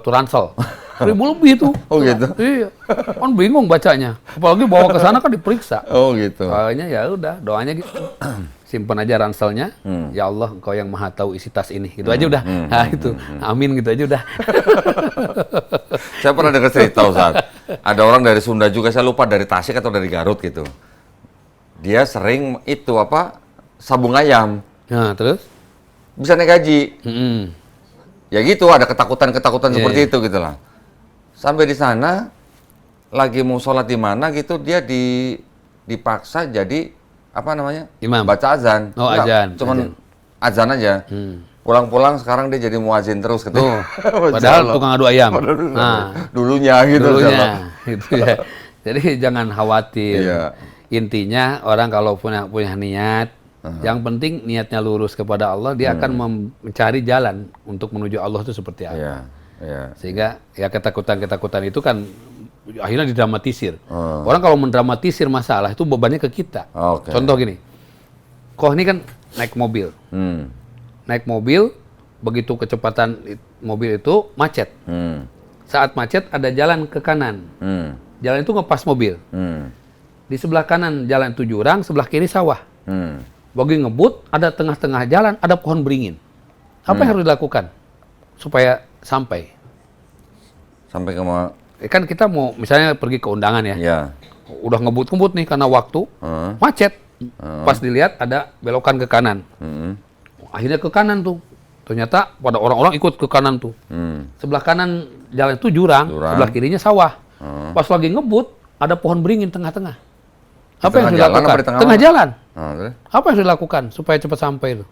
ransel. 1.000 lebih itu. Oh gitu. Iya. Kan bingung bacanya. Apalagi bawa ke sana kan diperiksa. Oh gitu. Kayaknya ya udah, doanya gitu. Simpan aja ranselnya. Ya Allah, Engkau yang Maha tahu isi tas ini. Gitu aja udah. Nah, itu. Amin gitu aja udah. Saya pernah dengar cerita, Ustaz. Ada orang dari Sunda juga, saya lupa dari Tasik atau dari Garut gitu. Dia sering itu sabung ayam. Nah, terus? Bisa naik gaji. Ya gitu, ada ketakutan-ketakutan seperti itu gitu lah. Sampai di sana, lagi mau sholat di mana gitu, dia dipaksa jadi, Imam. baca azan. Oh, Enggak, azan. Cuman azan aja. Pulang-pulang sekarang dia jadi muazin terus gitu. Padahal tukang adu ayam. Nah, dulunya gitu. dulunya. Gitu ya. Jadi jangan khawatir. Iya. Intinya orang kalau punya niat, yang penting niatnya lurus kepada Allah, dia akan mencari jalan untuk menuju Allah itu seperti apa. Iya, iya. Sehingga ya ketakutan-ketakutan itu kan akhirnya didramatisir. Orang kalau mendramatisir masalah itu bebannya ke kita. Oke. Contoh gini, kok ini kan naik mobil. Naik mobil, begitu kecepatan mobil itu macet. Saat macet ada jalan ke kanan. Jalan itu ngepas mobil. Di sebelah kanan jalan 7 jurang, sebelah kiri sawah. Bagi ngebut, ada tengah-tengah jalan, ada pohon beringin. Apa yang harus dilakukan supaya sampai? Sampai ke Kan kita mau misalnya pergi ke undangan ya. Ya. Udah ngebut-ngebut nih karena waktu, macet. Pas dilihat ada belokan ke kanan. Akhirnya ke kanan tuh. Ternyata pada orang-orang ikut ke kanan tuh. Sebelah kanan jalan itu jurang, sebelah kirinya sawah. Pas lagi ngebut, ada pohon beringin tengah-tengah. Apa yang harus dilakukan? Tengah jalan. Apa yang harus dilakukan supaya cepat sampai itu?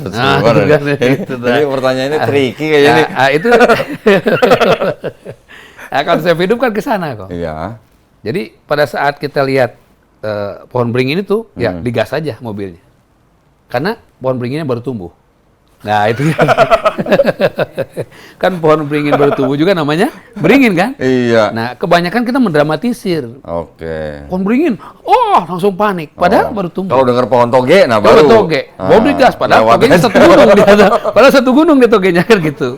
Nah, ini pertanyaannya tricky kayaknya nih. Itu konsep hidup kan ke sana kok. Iya. Jadi pada saat kita lihat pohon beringin itu, ya digas aja mobilnya. Karena pohon beringinnya baru tumbuh. Nah itu kan pohon beringin baru tumbuh juga namanya beringin kan? Iya. Nah kebanyakan kita mendramatisir. Oke. Pohon beringin, langsung panik. Padahal baru tumbuh. Kalau dengar pohon toge, nah baru. Toge, baru digas. Padahal togenya satu gunung di atas. Padahal satu gunung di togenya kan gitu.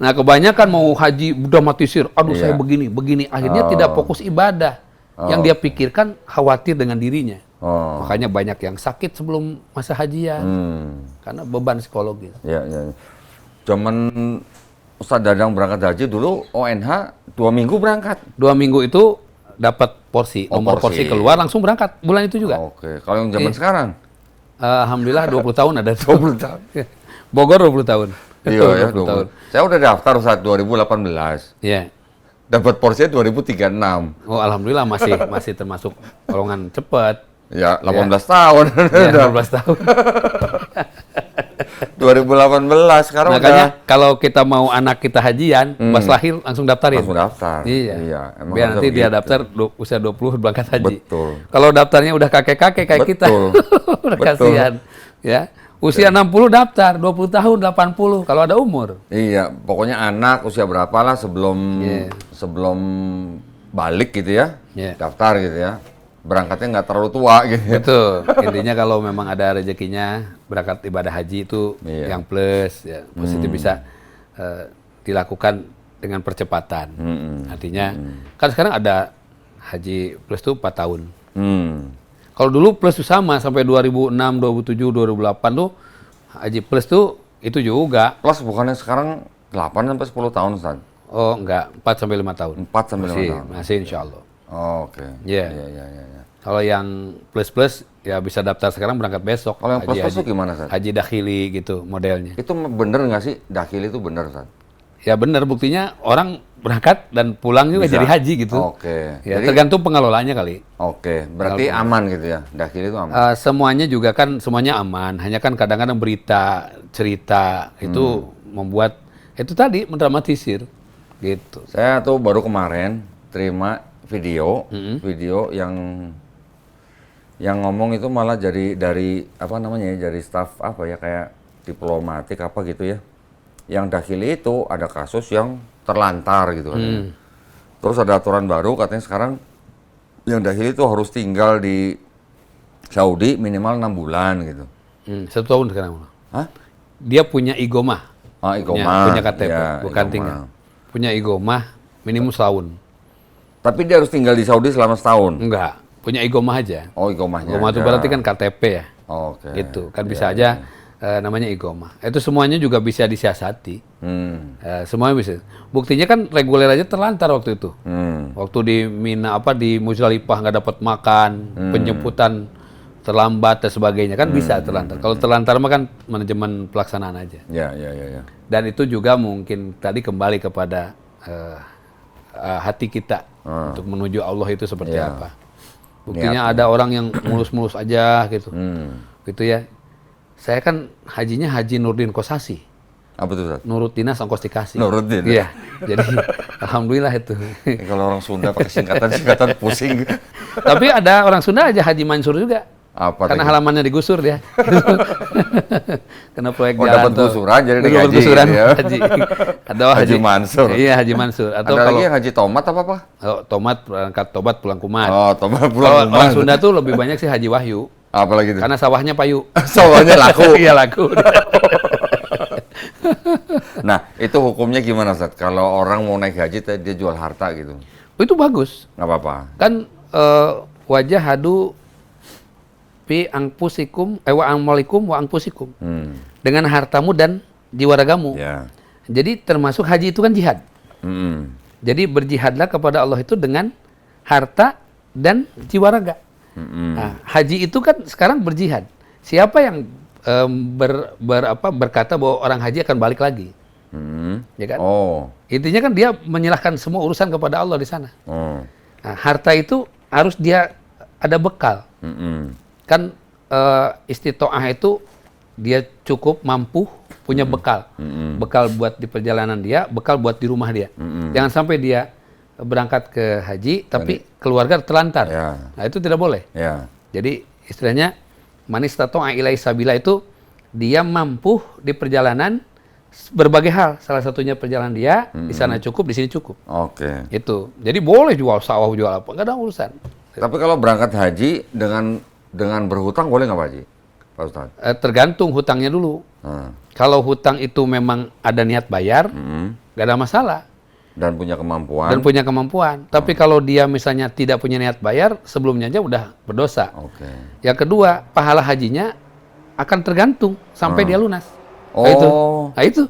Nah kebanyakan mau haji dramatisir. Aduh saya begini. Akhirnya tidak fokus ibadah. Yang dia pikirkan khawatir dengan dirinya. Makanya banyak yang sakit sebelum masa hajian. Karena beban psikologis. Iya. Zaman Ustadz Dadang berangkat haji dulu, ONH 2 minggu berangkat. 2 minggu itu dapat porsi. Nomor porsi keluar langsung berangkat. Bulan itu juga. Oke. Kalau yang zaman sekarang? Alhamdulillah 20 tahun ada. 20 tahun. Bogor 20 tahun. Iya, 20 tahun. Saya udah daftar saat 2018. Iya. Dapat porsinya 2036. Oh, alhamdulillah masih termasuk golongan cepat. Ya, 18 tahun. Ya, 18 tahun. 2018 sekarang makanya udah. Kalau kita mau anak kita hajian, pas lahir langsung daftarin. Langsung daftar. Iya. Emang Biar nanti dia begitu. daftar usia 20 berangkat haji. Betul. Kalau daftarnya udah kakek-kakek kayak kita, udah kasihan. Ya. Usia 60 daftar, 20 tahun 80 kalau ada umur. Iya, pokoknya anak usia berapa lah sebelum balik gitu ya. Daftar gitu ya. Berangkatnya nggak terlalu tua gitu. Betul. Intinya kalau memang ada rezekinya berangkat ibadah haji itu yang plus ya, positif bisa dilakukan dengan percepatan. Artinya kan sekarang ada haji plus itu 4 tahun. Kalau dulu plus itu sama sampai 2006, 2007, 2008 tuh haji plus tuh itu juga. Plus bukannya sekarang 8 sampai 10 tahun, Ustaz? Oh enggak, 4 sampai 5 tahun. 4 sampai 5 tahun. Masih insya Allah. Oke. Iya. Iya. Kalau yang plus ya bisa daftar sekarang, berangkat besok. Kalau yang plus itu gimana, Ustaz? Haji dakhili gitu modelnya. Itu bener nggak sih? Dakhili itu bener, Ustaz? Ya benar, buktinya orang berangkat dan pulang juga Bisa. jadi haji gitu. Oke. Ya, Jadi, tergantung pengelolaannya kali. oke, berarti aman gitu ya. Dakhili itu aman. Semuanya juga kan semuanya aman. Hanya kan kadang-kadang berita, cerita itu membuat itu tadi mendramatisir gitu. Saya tuh baru kemarin terima video yang ngomong itu malah jadi dari apa namanya ya, dari staf apa ya, kayak diplomatik apa gitu ya. Yang dakhili itu ada kasus yang terlantar gitu katanya. Terus ada aturan baru katanya sekarang yang dakhili itu harus tinggal di Saudi minimal 6 bulan gitu. 1 tahun sekarang. Hah? Dia punya igomah. Ah, igomah. Punya KTP, Ya, bukan igomah. tinggal. Punya igomah minimum setahun. Tapi dia harus tinggal di Saudi selama setahun. Enggak, punya igomah aja. Oh, igomahnya. Igomah itu aja. berarti kan KTP ya. Oke. Gitu. Kan bisa aja namanya igomah. Itu semuanya juga bisa disiasati. Semuanya bisa. Buktinya kan reguler aja terlantar waktu itu. Waktu di Mina di Muzdalifah nggak dapat makan, penjemputan terlambat dan sebagainya kan bisa terlantar. Kalau terlantar mah kan manajemen pelaksanaan aja. Ya. Dan itu juga mungkin tadi kembali kepada hati kita untuk menuju Allah itu seperti Ya. apa. Buktinya ada orang yang mulus-mulus aja gitu. Gitu ya. Saya kan hajinya Haji Nurdin Kosasi. Apa tuh, Ustaz? Nurut dinas ongkos dikasih. Nurutin. Iya. Jadi alhamdulillah itu. Kalau orang Sunda pakai singkatan pusing. Tapi ada orang Sunda aja Haji Mansur juga. Apa Karena tadi? halamannya digusur dia. Karena proyek Oh, jalan dapat tuh. gusuran jadi Dapat digaji gusuran gitu ya. haji. Ada Haji Mansur. Iya, Haji Mansur. Atau Ada kalau lagi yang Haji Tomat apa? tomat berangkat tobat pulang kumat. Oh, Tomat Kalau pulang orang rumah. Sunda tuh lebih banyak sih Haji Wahyu. Apa lagi tuh? Karena sawahnya payu. Sawahnya laku. Iya, laku. Nah, itu hukumnya gimana, Ustaz? Kalau orang mau naik haji dia jual harta gitu. Itu bagus. Nggak apa-apa. Kan wajah hadu fi angpusikum wa amwalikum wa angpusikum. Dengan hartamu dan jiwa ragamu. Ya. Jadi termasuk haji itu kan jihad. Jadi berjihadlah kepada Allah itu dengan harta dan jiwa raga. Nah, haji itu kan sekarang berjihad. Siapa yang berkata bahwa orang haji akan balik lagi? Ya kan? Oh. Intinya kan dia menyerahkan semua urusan kepada Allah di sana. Oh. Nah, harta itu harus dia ada bekal. Kan istitoah itu dia cukup mampu punya bekal. Bekal buat di perjalanan dia, bekal buat di rumah dia. Jangan sampai dia berangkat ke haji tapi keluarga terlantar. Ya. Nah, itu tidak boleh. Ya. Jadi istilahnya manis tato'a ilai sabila itu dia mampu di perjalanan berbagai hal. Salah satunya perjalanan dia di sana cukup, di sini cukup. Oke. Itu. Jadi boleh jual sawah, jual apa, nggak ada urusan. Tapi kalau berangkat haji dengan berhutang boleh nggak, Pak Haji? Pak Ustaz? Tergantung hutangnya dulu. Kalau hutang itu memang ada niat bayar, nggak ada masalah. Dan punya kemampuan. Dan punya kemampuan. Tapi kalau dia misalnya tidak punya niat bayar, sebelumnya aja udah berdosa. Oke. Yang kedua, pahala hajinya akan tergantung sampai dia lunas. Oh. Nah itu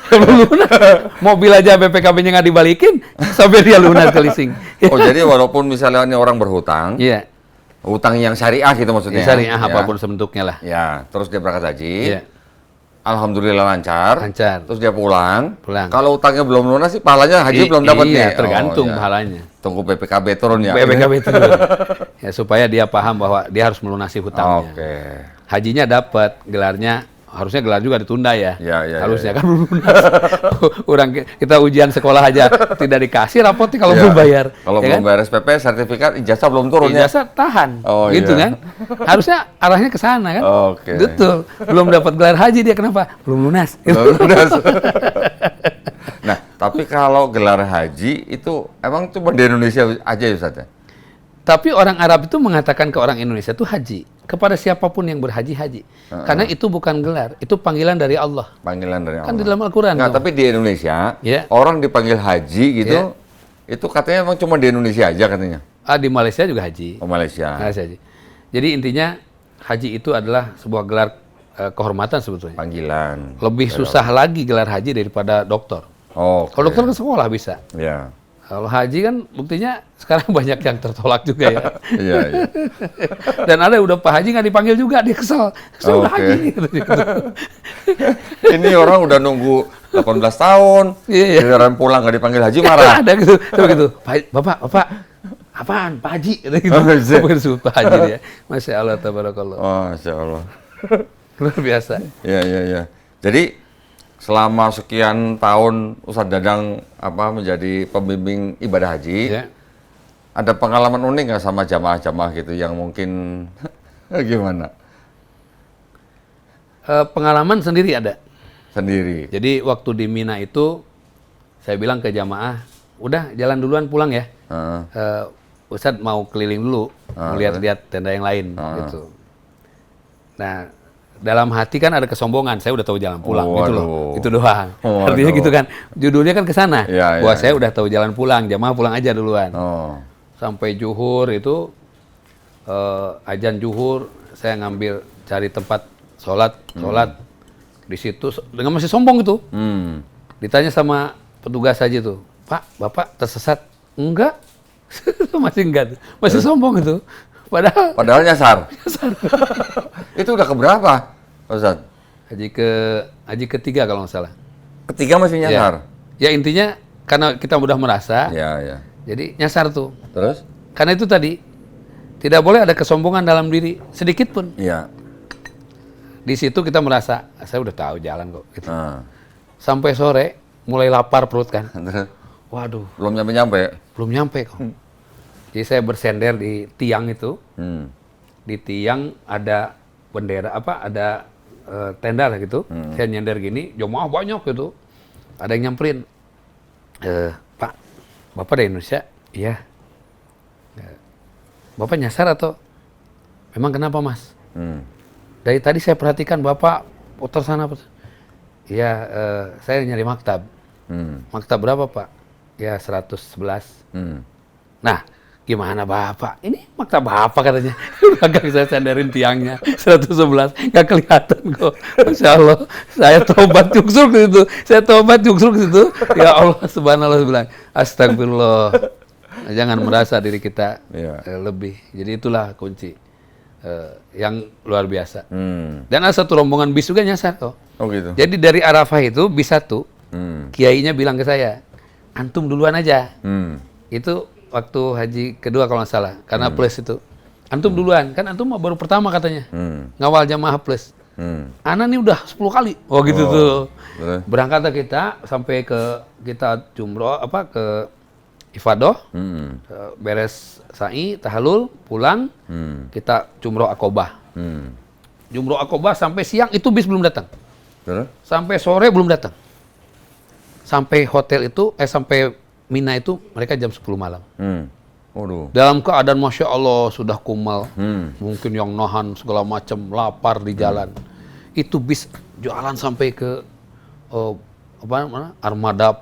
belum lunas. Mobil aja BPKB-nya nggak dibalikin sampai dia lunas ke leasing. Oh, jadi walaupun misalnya ini orang berhutang, Iya. hutang yang syariah gitu maksudnya. Syariah ya? apapun bentuknya lah. Ya, terus dia berangkat haji. Iya. Alhamdulillah lancar. Lancar. Terus dia pulang. Pulang. Kalau utangnya belum lunas sih pahalanya haji belum dapat nih. Iya, tergantung Oh, ya. pahalanya. Tunggu BPKB turun ya. BPKB itu ya, supaya dia paham bahwa dia harus melunasi hutangnya. Oke. Hajinya dapat, gelarnya harusnya gelar juga ditunda ya. Ya, Harusnya ya. kan belum lunas. Orang kita ujian sekolah aja tidak dikasih rapotnya kalau Ya. belum bayar. Kalau ya belum kan? bayar SPP, sertifikat ijazah belum turun ya. Ijazah tahan, Oh, gitu iya. kan? Harusnya arahnya ke sana kan? Oke. Betul. Belum dapat gelar haji dia kenapa? Belum lunas. Belum lunas. Nah, tapi kalau gelar haji itu emang cuma di Indonesia aja ya, Ustaz ya? Tapi orang Arab itu mengatakan ke orang Indonesia itu haji. Kepada siapapun yang berhaji, haji. Karena itu bukan gelar, itu panggilan dari Allah. Panggilan dari Allah. Kan di dalam Al-Quran. Nggak, tuh. tapi di Indonesia, Ya. orang dipanggil haji gitu, Ya. itu katanya emang cuma di Indonesia aja katanya. Di Malaysia juga haji. Oh, Malaysia. Malaysia haji. Jadi intinya haji itu adalah sebuah gelar kehormatan sebetulnya. Panggilan. Lebih susah lagi gelar haji daripada dokter. Oh, Kalau dokter ke sekolah bisa. Ya. Kalau haji kan buktinya sekarang banyak yang tertolak juga ya. Iya, iya. Dan ada yang udah Pak Haji nggak dipanggil juga, dia kesel. Saya udah Oke. haji. Gitu. Ini orang udah nunggu 18 tahun, Iya, iya. giliran pulang nggak dipanggil haji marah. Ada gitu, coba gitu. Bapak, apaan? Pak Haji? Gitu. Oh, iya. Disebut Pak Haji dia. Masya Allah, tabarakallah. Oh, Masya Allah. Luar biasa. Iya, iya, iya. Jadi selama sekian tahun Ustadz Dadang menjadi pembimbing ibadah haji, Ya. ada pengalaman unik nggak sama jamaah-jamaah gitu yang mungkin gimana? Pengalaman sendiri ada. Sendiri. Jadi waktu di Mina itu, saya bilang ke jamaah, udah jalan duluan pulang ya. Heeh. Ustadz mau keliling dulu, mau lihat-lihat tenda yang lain gitu. Nah, dalam hati kan ada kesombongan, saya udah tahu jalan pulang gitu loh. Waduh. Itu doang. Waduh. Artinya gitu kan. Judulnya kan ke sana. Iya, Bahwa iya, saya iya. udah tahu jalan pulang, jamaah pulang aja duluan. Oh. Sampai zuhur itu azan zuhur, saya ngambil cari tempat sholat di situ dengan masih sombong itu. Ditanya sama petugas aja tuh, Pak, Bapak tersesat? Enggak. Masih enggak. Masih sombong itu. Padahal nyasar. Itu udah keberapa, Ustadz? Haji ketiga kalau nggak salah. Ketiga masih nyasar. Ya intinya karena kita udah merasa, Iya, iya. jadi nyasar tuh. Terus? Karena itu tadi tidak boleh ada kesombongan dalam diri sedikit pun. Iya. Di situ kita merasa saya udah tahu jalan kok. Gitu. Nah, Sampai sore mulai lapar perut kan. terus? Waduh, Belum nyampe-nyampe. belum nyampe kok. Jadi saya bersender di tiang itu. Di tiang ada bendera ada tenda lah gitu. Saya nyender gini, jemaah banyak gitu. Ada yang nyamperin. Pak, Bapak dari Indonesia? Iya. Bapak nyasar atau memang kenapa Mas? Dari tadi saya perhatikan Bapak putar sana putar. Iya, saya nyari maktab. Maktab berapa Pak? Ya 111. Nah, gimana Bapak? Ini maktab apa katanya? Agak saya sandarin tiangnya 111, nggak kelihatan kok. Masya Allah, saya tobat juksur ke situ. Saya tobat juksur ke situ. Ya Allah, subhanallah, saya bilang, astagfirullah. Jangan merasa diri kita lebih. Jadi itulah kunci yang luar biasa. Dan ada satu rombongan bis juga nyasar kok. Oh gitu. Jadi dari Arafah itu bis satu, kiainya bilang ke saya, antum duluan aja. Itu waktu haji kedua kalau nggak salah, karena plus itu. Antum duluan, kan antum baru pertama katanya, ngawal jamaah plus. Ana nih udah 10 kali. Oh gitu tuh. Berangkat kita sampai kita jumroh ke ifadah, beres sa'i, tahalul, pulang, kita jumroh akobah. Jumroh akobah sampai siang itu bis belum datang. Sampai sore belum datang. Sampai hotel itu, sampai Mina itu mereka jam 10 malam. Waduh. Dalam keadaan Masya Allah sudah kumal. Mungkin yang nahan segala macam, lapar di jalan. Itu bis jalan sampai ke Armada,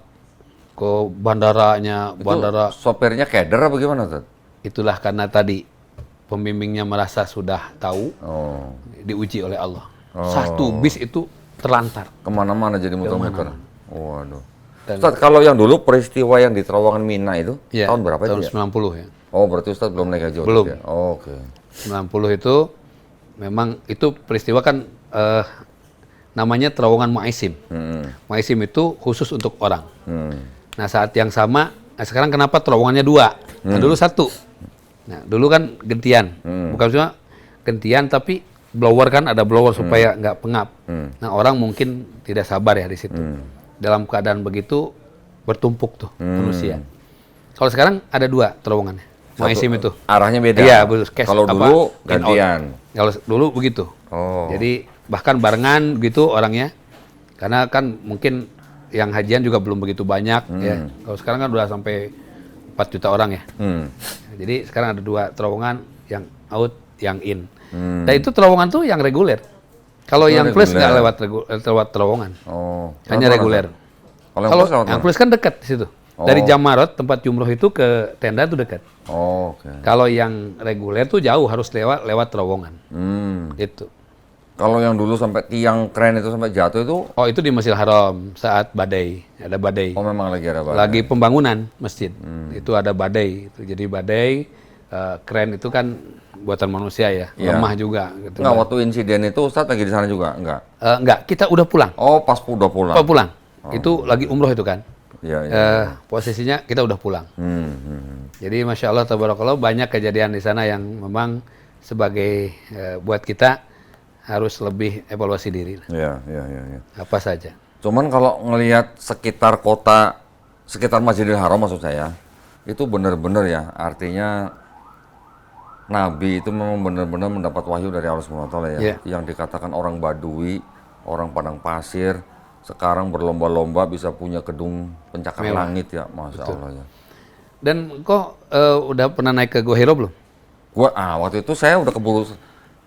ke bandaranya. Bandara. Sopirnya keder apa gimana, Ustaz? Itulah karena tadi pembimbingnya merasa sudah tahu, diuji oleh Allah. Satu bis itu terlantar. Kemana-mana jadi muter-muter. Waduh. Dan Ustaz, kalau yang dulu peristiwa yang di terowongan Mina itu, tahun berapa tahun itu ya? 90 ya. Oh, berarti Ustaz belum naik haji waktu Belum. itu ya? Oh, oke. 90 itu memang itu peristiwa kan namanya terowongan Muaisim. Muaisim itu khusus untuk orang. Nah saat yang sama, sekarang kenapa terowongannya dua? Nah dulu satu. Nah dulu kan gentian, bukan cuma gentian tapi blower kan ada blower supaya nggak pengap. Nah orang mungkin tidak sabar ya di situ. Dalam keadaan begitu bertumpuk tuh manusia. Kalau sekarang ada dua terowongannya. Muaisim itu. Arahnya beda. Iya, betul. Kalau dulu gantian. Kalau dulu begitu. Oh. Jadi bahkan barengan gitu orangnya. Karena kan mungkin yang hajian juga belum begitu banyak ya. Kalau sekarang kan udah sampai 4 juta orang ya. Jadi sekarang ada dua terowongan, yang out, yang in. Dan itu terowongan tuh yang reguler. Kalau yang plus nggak lewat terowongan. Oh. Hanya reguler. Kalau yang plus kan dekat di situ. Dari Jamarot tempat jumroh itu ke tenda itu dekat. Oh, oke. Kalau yang reguler tuh jauh, harus lewat terowongan. Itu. Kalau yang dulu sampai tiang kren itu sampai jatuh itu, Oh, itu di Masjidil Haram saat badai, ada badai. oh memang lagi ada badai. Lagi pembangunan masjid. Itu ada badai. Jadi badai kren itu kan buatan manusia ya, Iya. lemah juga gitu. Enggak, waktu insiden itu Ustadz lagi di sana juga? Enggak? Enggak, kita udah pulang. Oh, pas udah pulang? Pas pulang. Itu lagi umroh itu kan. Iya, iya. Posisinya kita udah pulang. Jadi Masya Allah, tabarakallah, banyak kejadian di sana yang memang sebagai buat kita harus lebih evaluasi diri. Iya, iya, iya. Ya. Apa saja. Cuman kalau ngelihat sekitar kota, sekitar Masjidil Haram maksud saya, itu benar-benar ya, artinya Nabi itu memang benar-benar mendapat wahyu dari Allah SWT ya. Iya. Yang dikatakan orang Badui, orang padang pasir, sekarang berlomba-lomba bisa punya gedung pencakar Mewah. langit ya, Masya Allah ya. Dan kok udah pernah naik ke Gua Hiro belum? Waktu itu saya udah keburu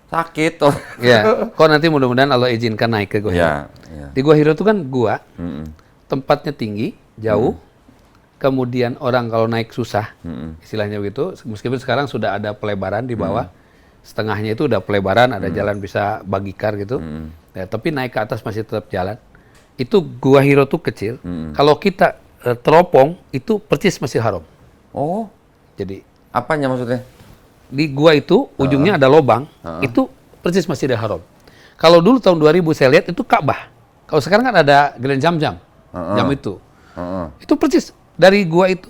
sakit. Ya, kok nanti mudah-mudahan Allah izinkan naik ke Gua Hiro. Iya, iya. Di Gua Hiro itu kan gua, Mm-mm. tempatnya tinggi, jauh, kemudian orang kalau naik susah, Mm-mm. istilahnya begitu. Meskipun sekarang sudah ada pelebaran di bawah, setengahnya itu udah pelebaran, ada jalan bisa bagikar gitu. Ya, tapi naik ke atas masih tetap jalan. Itu Gua Hiro tuh kecil. Kalau kita teropong, itu persis Masjidil Haram. Oh, Jadi apanya maksudnya? di gua itu ujungnya ada lobang, itu persis Masjidil Haram. Kalau dulu tahun 2000 saya lihat itu Ka'bah. Kalau sekarang kan ada Grand Jam-Jam, jam itu. Itu persis dari gua itu.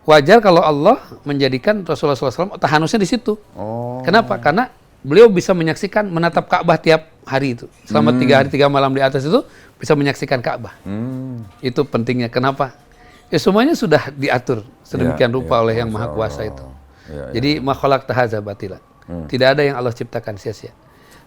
Wajar kalau Allah menjadikan Rasulullah SAW tahanusnya di situ. Oh. Kenapa? Karena beliau bisa menyaksikan menatap Ka'bah tiap hari itu. Selama 3 hari 3 malam di atas itu bisa menyaksikan Ka'bah. Itu pentingnya. Kenapa? Ya semuanya sudah diatur sedemikian rupa oleh Yang Maha Kuasa itu. Ya, Jadi ma khalaqta hadza batila. Tidak ada yang Allah ciptakan sia-sia.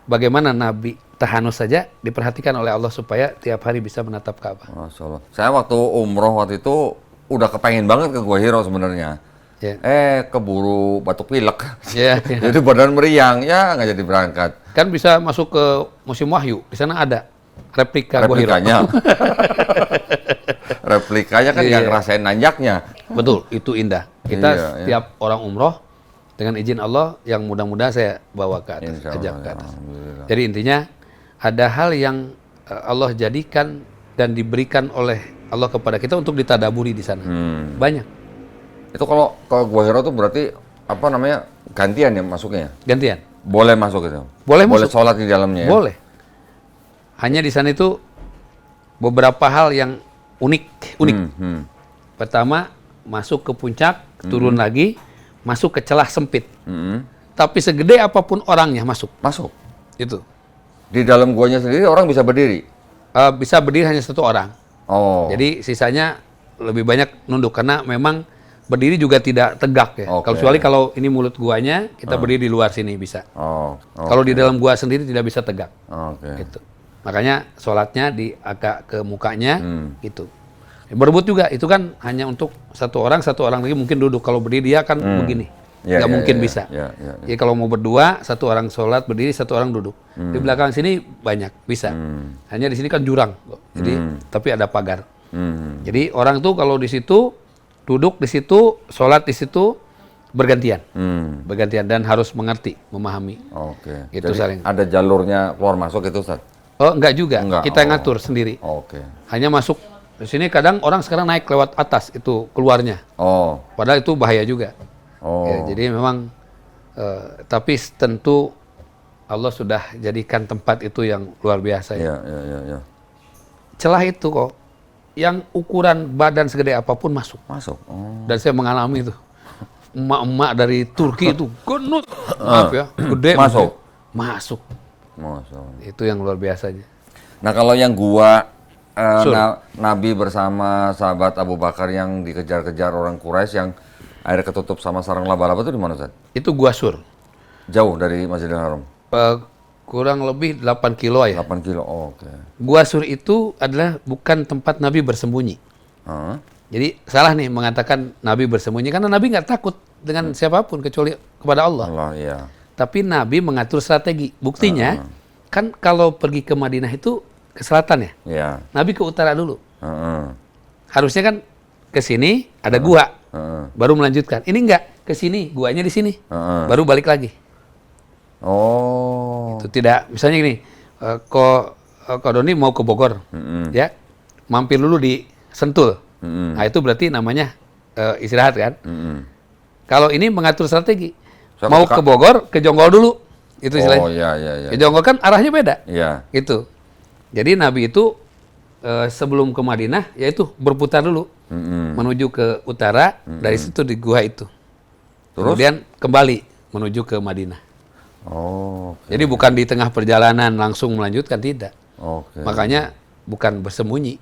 Bagaimana Nabi tahanus saja diperhatikan oleh Allah supaya tiap hari bisa menatap Ka'bah. Masya Allah. Saya waktu umroh waktu itu udah kepengen banget ke Gua Hiro sebenarnya. Ya. Keburu batuk pilek. Ya, Jadi badan meriang, ya nggak jadi berangkat. kan bisa masuk ke Museum Wahyu. Di sana ada replika Gua Hiro. Replikanya. Replikanya kan nggak ngerasain nanjaknya. Betul, itu indah. Kita Iya, setiap orang umroh dengan izin Allah yang mudah-mudahan saya bawa ke atas, Insya Allah, ajak ke ya, atas. alhamdulillah. Jadi intinya ada hal yang Allah jadikan dan diberikan oleh Allah kepada kita untuk ditadaburi di sana. Banyak. Itu kalau Gua Hiro tuh berarti apa namanya, gantian ya masuknya? Gantian. Boleh masuk itu? Boleh Boleh masuk. sholat di dalamnya ya? Boleh. Hanya di sana itu beberapa hal yang unik. Pertama, masuk ke puncak, turun lagi, masuk ke celah sempit. Tapi segede apapun orangnya masuk. Masuk. Itu. Di dalam guanya sendiri orang bisa berdiri? Bisa berdiri hanya satu orang. Oh. Jadi sisanya lebih banyak nunduk karena memang berdiri juga tidak tegak ya. Oke. Kecuali kalau ini mulut guanya, kita berdiri di luar sini bisa. Oh. Kalau di dalam gua sendiri tidak bisa tegak. Oke. Gitu. Makanya sholatnya di agak ke mukanya gitu. Berebut juga itu kan hanya untuk satu orang lagi mungkin duduk. Kalau berdiri dia kan begini, Ya, nggak ya, mungkin ya, bisa. ya, ya, ya. Jadi kalau mau berdua, satu orang sholat berdiri, satu orang duduk. Di belakang sini banyak bisa. Hanya di sini kan jurang, jadi tapi ada pagar. Jadi orang tuh kalau di situ duduk di situ, sholat di situ bergantian, bergantian dan harus mengerti, memahami. Oke. Itu Jadi saling. ada jalurnya keluar masuk itu, Ustaz? Oh enggak juga, Enggak, kita oh. ngatur sendiri. Oke. Hanya masuk di sini kadang orang sekarang naik lewat atas itu keluarnya. Oh. Padahal itu bahaya juga. Oh. Ya, jadi memang tapi tentu Allah sudah jadikan tempat itu yang luar biasa ya. Iya, iya, iya, iya. Celah itu kok yang ukuran badan segede apapun masuk. Masuk. Oh. Dan saya mengalami itu. Emak-emak dari Turki itu gendut. Maaf ya, gede. Masuk? Masuk. Masya Allah. Itu yang luar biasanya. Nah, kalau yang gua Sur. Nabi bersama sahabat Abu Bakar yang dikejar-kejar orang Quraisy yang akhirnya ketutup sama sarang laba-laba itu di mana, Ustaz? Itu Gua Sur. Jauh dari Masjidil Haram? Kurang lebih 8 kilo ya. 8 kilo. Oh, oke. Gua Sur itu adalah bukan tempat Nabi bersembunyi. Hah? Jadi salah nih mengatakan Nabi bersembunyi karena Nabi nggak takut dengan siapapun kecuali kepada Allah. Allah, iya. Tapi Nabi mengatur strategi. Buktinya kan kalau pergi ke Madinah itu ke selatan ya. Iya. Nabi ke utara dulu. Heeh. Harusnya kan ke sini ada gua, Heeh. baru melanjutkan. Ini enggak, ke sini, guanya di sini. Heeh. Baru balik lagi. Oh. Itu tidak, misalnya gini, Ko Doni mau ke Bogor, ya, mampir dulu di Sentul. Nah itu berarti namanya istirahat kan. Kalau ini mengatur strategi, mau ke Bogor, ke Jonggol dulu, itu istilahnya. Oh iya. Ke Jonggol kan arahnya beda. Iya. Gitu. Jadi Nabi itu sebelum ke Madinah, yaitu berputar dulu menuju ke utara, dari situ di gua itu. Terus? Kemudian kembali menuju ke Madinah. Oh. Jadi bukan di tengah perjalanan langsung melanjutkan, tidak. Oke. Makanya bukan bersembunyi.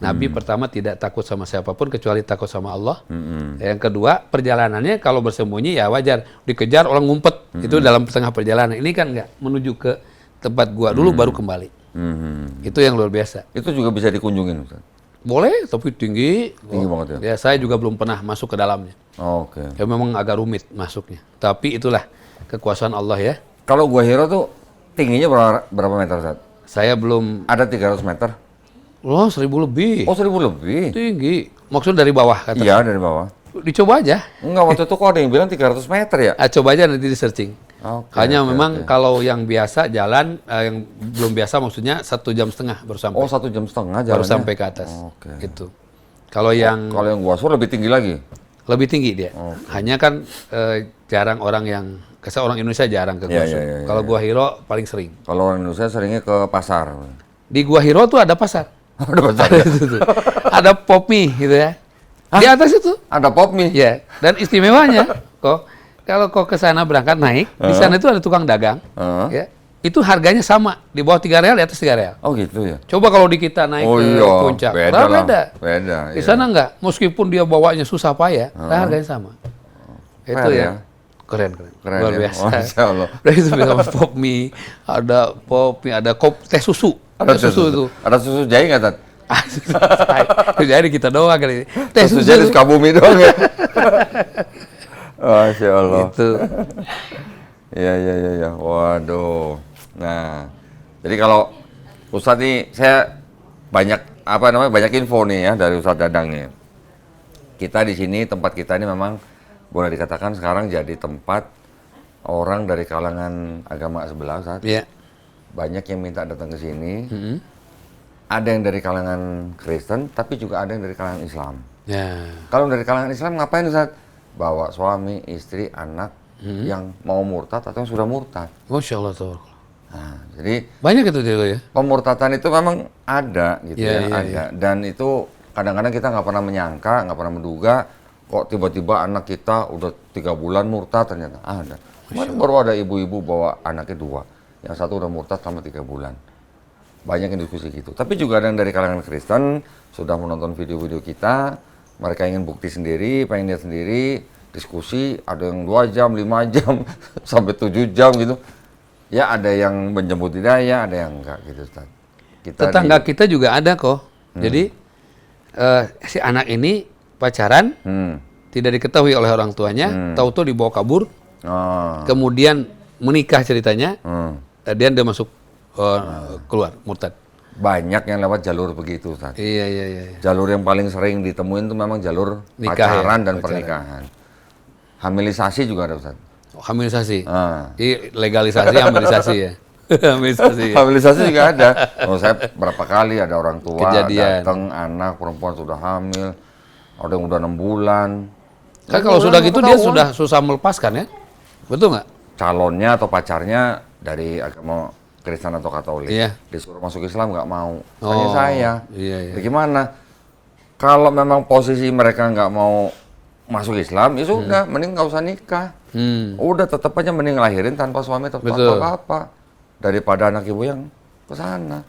Nabi pertama tidak takut sama siapapun kecuali takut sama Allah. Yang kedua, perjalanannya kalau bersembunyi ya wajar, dikejar orang ngumpet, itu dalam tengah perjalanan. Ini kan enggak, menuju ke tempat gua dulu baru kembali. Itu yang luar biasa. Itu juga bisa dikunjungin, Ustaz? Boleh, tapi tinggi. Tinggi banget ya? Ya, saya juga belum pernah masuk ke dalamnya. Oke. Ya memang agak rumit masuknya. Tapi itulah kekuasaan Allah ya. Kalau Gua Hiro tuh tingginya berapa meter, Ustaz? Saya belum, Ada 300 meter? loh 1000 lebih. Oh, 1000 lebih? Tinggi. Maksudnya dari bawah kata. Iya, dari bawah. Dicoba aja. Enggak, waktu itu kok ada yang bilang 300 meter ya? Coba aja nanti di searching. Oke, Hanya oke, memang kalau yang biasa jalan, yang belum biasa maksudnya 1,5 jam baru sampai. Oh, 1,5 jam Baru jalannya? sampai ke atas. Oke. Itu. Kalau yang Kalau yang Gua Sur lebih tinggi lagi? lebih tinggi dia. Hanya kan jarang orang yang, orang Indonesia jarang ke Gua Iya, Sur. iya, iya, Kalau Gua Hiro paling sering. Kalau orang Indonesia seringnya ke pasar. Di Gua Hiro tuh ada pasar. Ada pasar? Ada itu tuh. Ada pop mie gitu ya. Di atas itu. Ada pop mie? Ya. Dan istimewanya kalau kau ke sana berangkat naik, di sana itu ada tukang dagang. Ya. Itu harganya sama, di bawah 3 real, di atas 3 real. Oh gitu ya? Coba kalau di kita naik ke puncak, beda lah. beda. Beda, Di iya. sana enggak, meskipun dia bawanya susah payah, harganya sama. Itu Fair ya. ya? Keren. Keren Luar ya? biasa. Masya Allah. Udah itu bisa pop mie, ada teh susu. Ada Teh susu itu. Ada susu jahe nggak, Tat? Jadi kita doang kali ini. Teh Susu susu. jahe di Sukabumi doang ya? Masya Allah. Itu. Iya. Waduh. Nah, jadi kalau Ustadz nih, saya banyak info nih ya dari Ustadz Dadang nih. Kita di sini, tempat kita ini memang boleh dikatakan sekarang jadi tempat orang dari kalangan agama sebelah, Ustadz. Iya. Banyak yang minta datang ke sini. Ada yang dari kalangan Kristen, tapi juga ada yang dari kalangan Islam. Ya. Kalau dari kalangan Islam ngapain, Ustadz? Bawa suami, istri, anak yang mau murtad atau yang sudah murtad. Masya Allah tuh. Nah, jadi Banyak itu dia ya. pemurtadan itu memang ada gitu Iya, ya, iya, ada. Dan itu kadang-kadang kita nggak pernah menyangka, nggak pernah menduga kok tiba-tiba anak kita udah 3 bulan murtad, ternyata ada. Kemarin baru ada ibu-ibu bawa anaknya 2, yang satu udah murtad selama 3 bulan. Banyak yang diskusi gitu. Tapi juga ada yang dari kalangan Kristen sudah menonton video-video kita, mereka ingin bukti sendiri, pengen lihat sendiri, diskusi, ada yang 2 jam, 5 jam, sampai 7 jam gitu. Ya ada yang menjemput hidayah, ada yang enggak gitu, Ustaz. Tetangga kita juga ada kok. Jadi si anak ini pacaran, tidak diketahui oleh orang tuanya, tahu-tahu dibawa kabur, kemudian menikah ceritanya, dan dia masuk keluar murtad. Banyak yang lewat jalur begitu, Ustaz. Iya. Jalur yang paling sering ditemuin itu memang jalur Nikah, pacaran ya? dan pernikahan. Hamilisasi juga ada, Ustaz. Hamilisasi. Ah. Legalisasi, hamilisasi ya. Hamilisasi. Hamilisasi juga ada. Oh, saya berapa kali ada orang tua Kejadian. datang, anak perempuan sudah hamil, ada yang udah 6 bulan. Kan kalau sudah gitu dia sudah susah melepaskan ya, betul nggak? Calonnya atau pacarnya dari agama Kristen atau Katolik, Iya. disuruh masuk Islam nggak mau. Oh, Hanya saya. iya. Bagaimana? Kalau memang posisi mereka nggak mau masuk Islam, ya sudah, mending nggak usah nikah. Udah tetap aja mending ngelahirin tanpa suami atau apa-apa daripada anak ibu yang ke sana.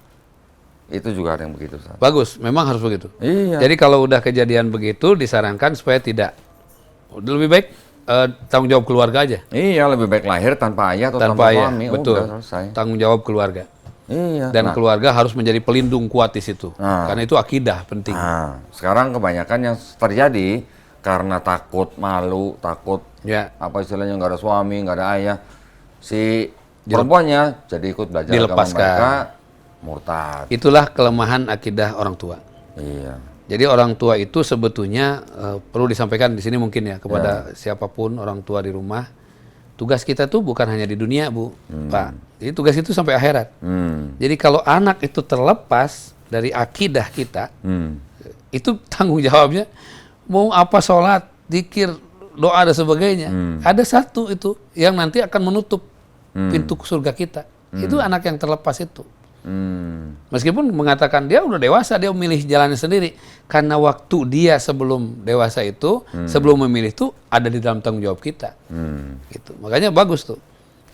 Itu juga ada yang begitu, Ustaz. Bagus, memang harus begitu. Iya. Jadi kalau udah kejadian begitu disarankan supaya tidak, lebih baik tanggung jawab keluarga aja. Iya, lebih baik lahir tanpa ayah atau tanpa ayah, suami. betul. Udah selesai. Tanggung jawab keluarga. Iya. Dan keluarga harus menjadi pelindung kuat di situ. Nah. Karena itu akidah penting. Nah, sekarang kebanyakan yang terjadi karena takut, malu, takut Ya. apa istilahnya nggak ada suami, nggak ada ayah, si perempuannya jadi ikut belajar agama Dilepaskan. mereka, murtad. Itulah kelemahan akidah orang tua. Iya. Jadi orang tua itu sebetulnya perlu disampaikan di sini mungkin ya kepada siapapun orang tua di rumah, tugas kita tuh bukan hanya di dunia, Bu, Pak. Jadi tugas itu sampai akhirat. Hmm. Jadi kalau anak itu terlepas dari akidah kita, itu tanggung jawabnya mau apa sholat, zikir, doa dan sebagainya. Ada satu itu yang nanti akan menutup pintu surga kita. Itu anak yang terlepas itu. Meskipun mengatakan dia udah dewasa, dia memilih jalannya sendiri. Karena waktu dia sebelum dewasa itu, sebelum memilih itu ada di dalam tanggung jawab kita. Gitu. Makanya bagus tuh.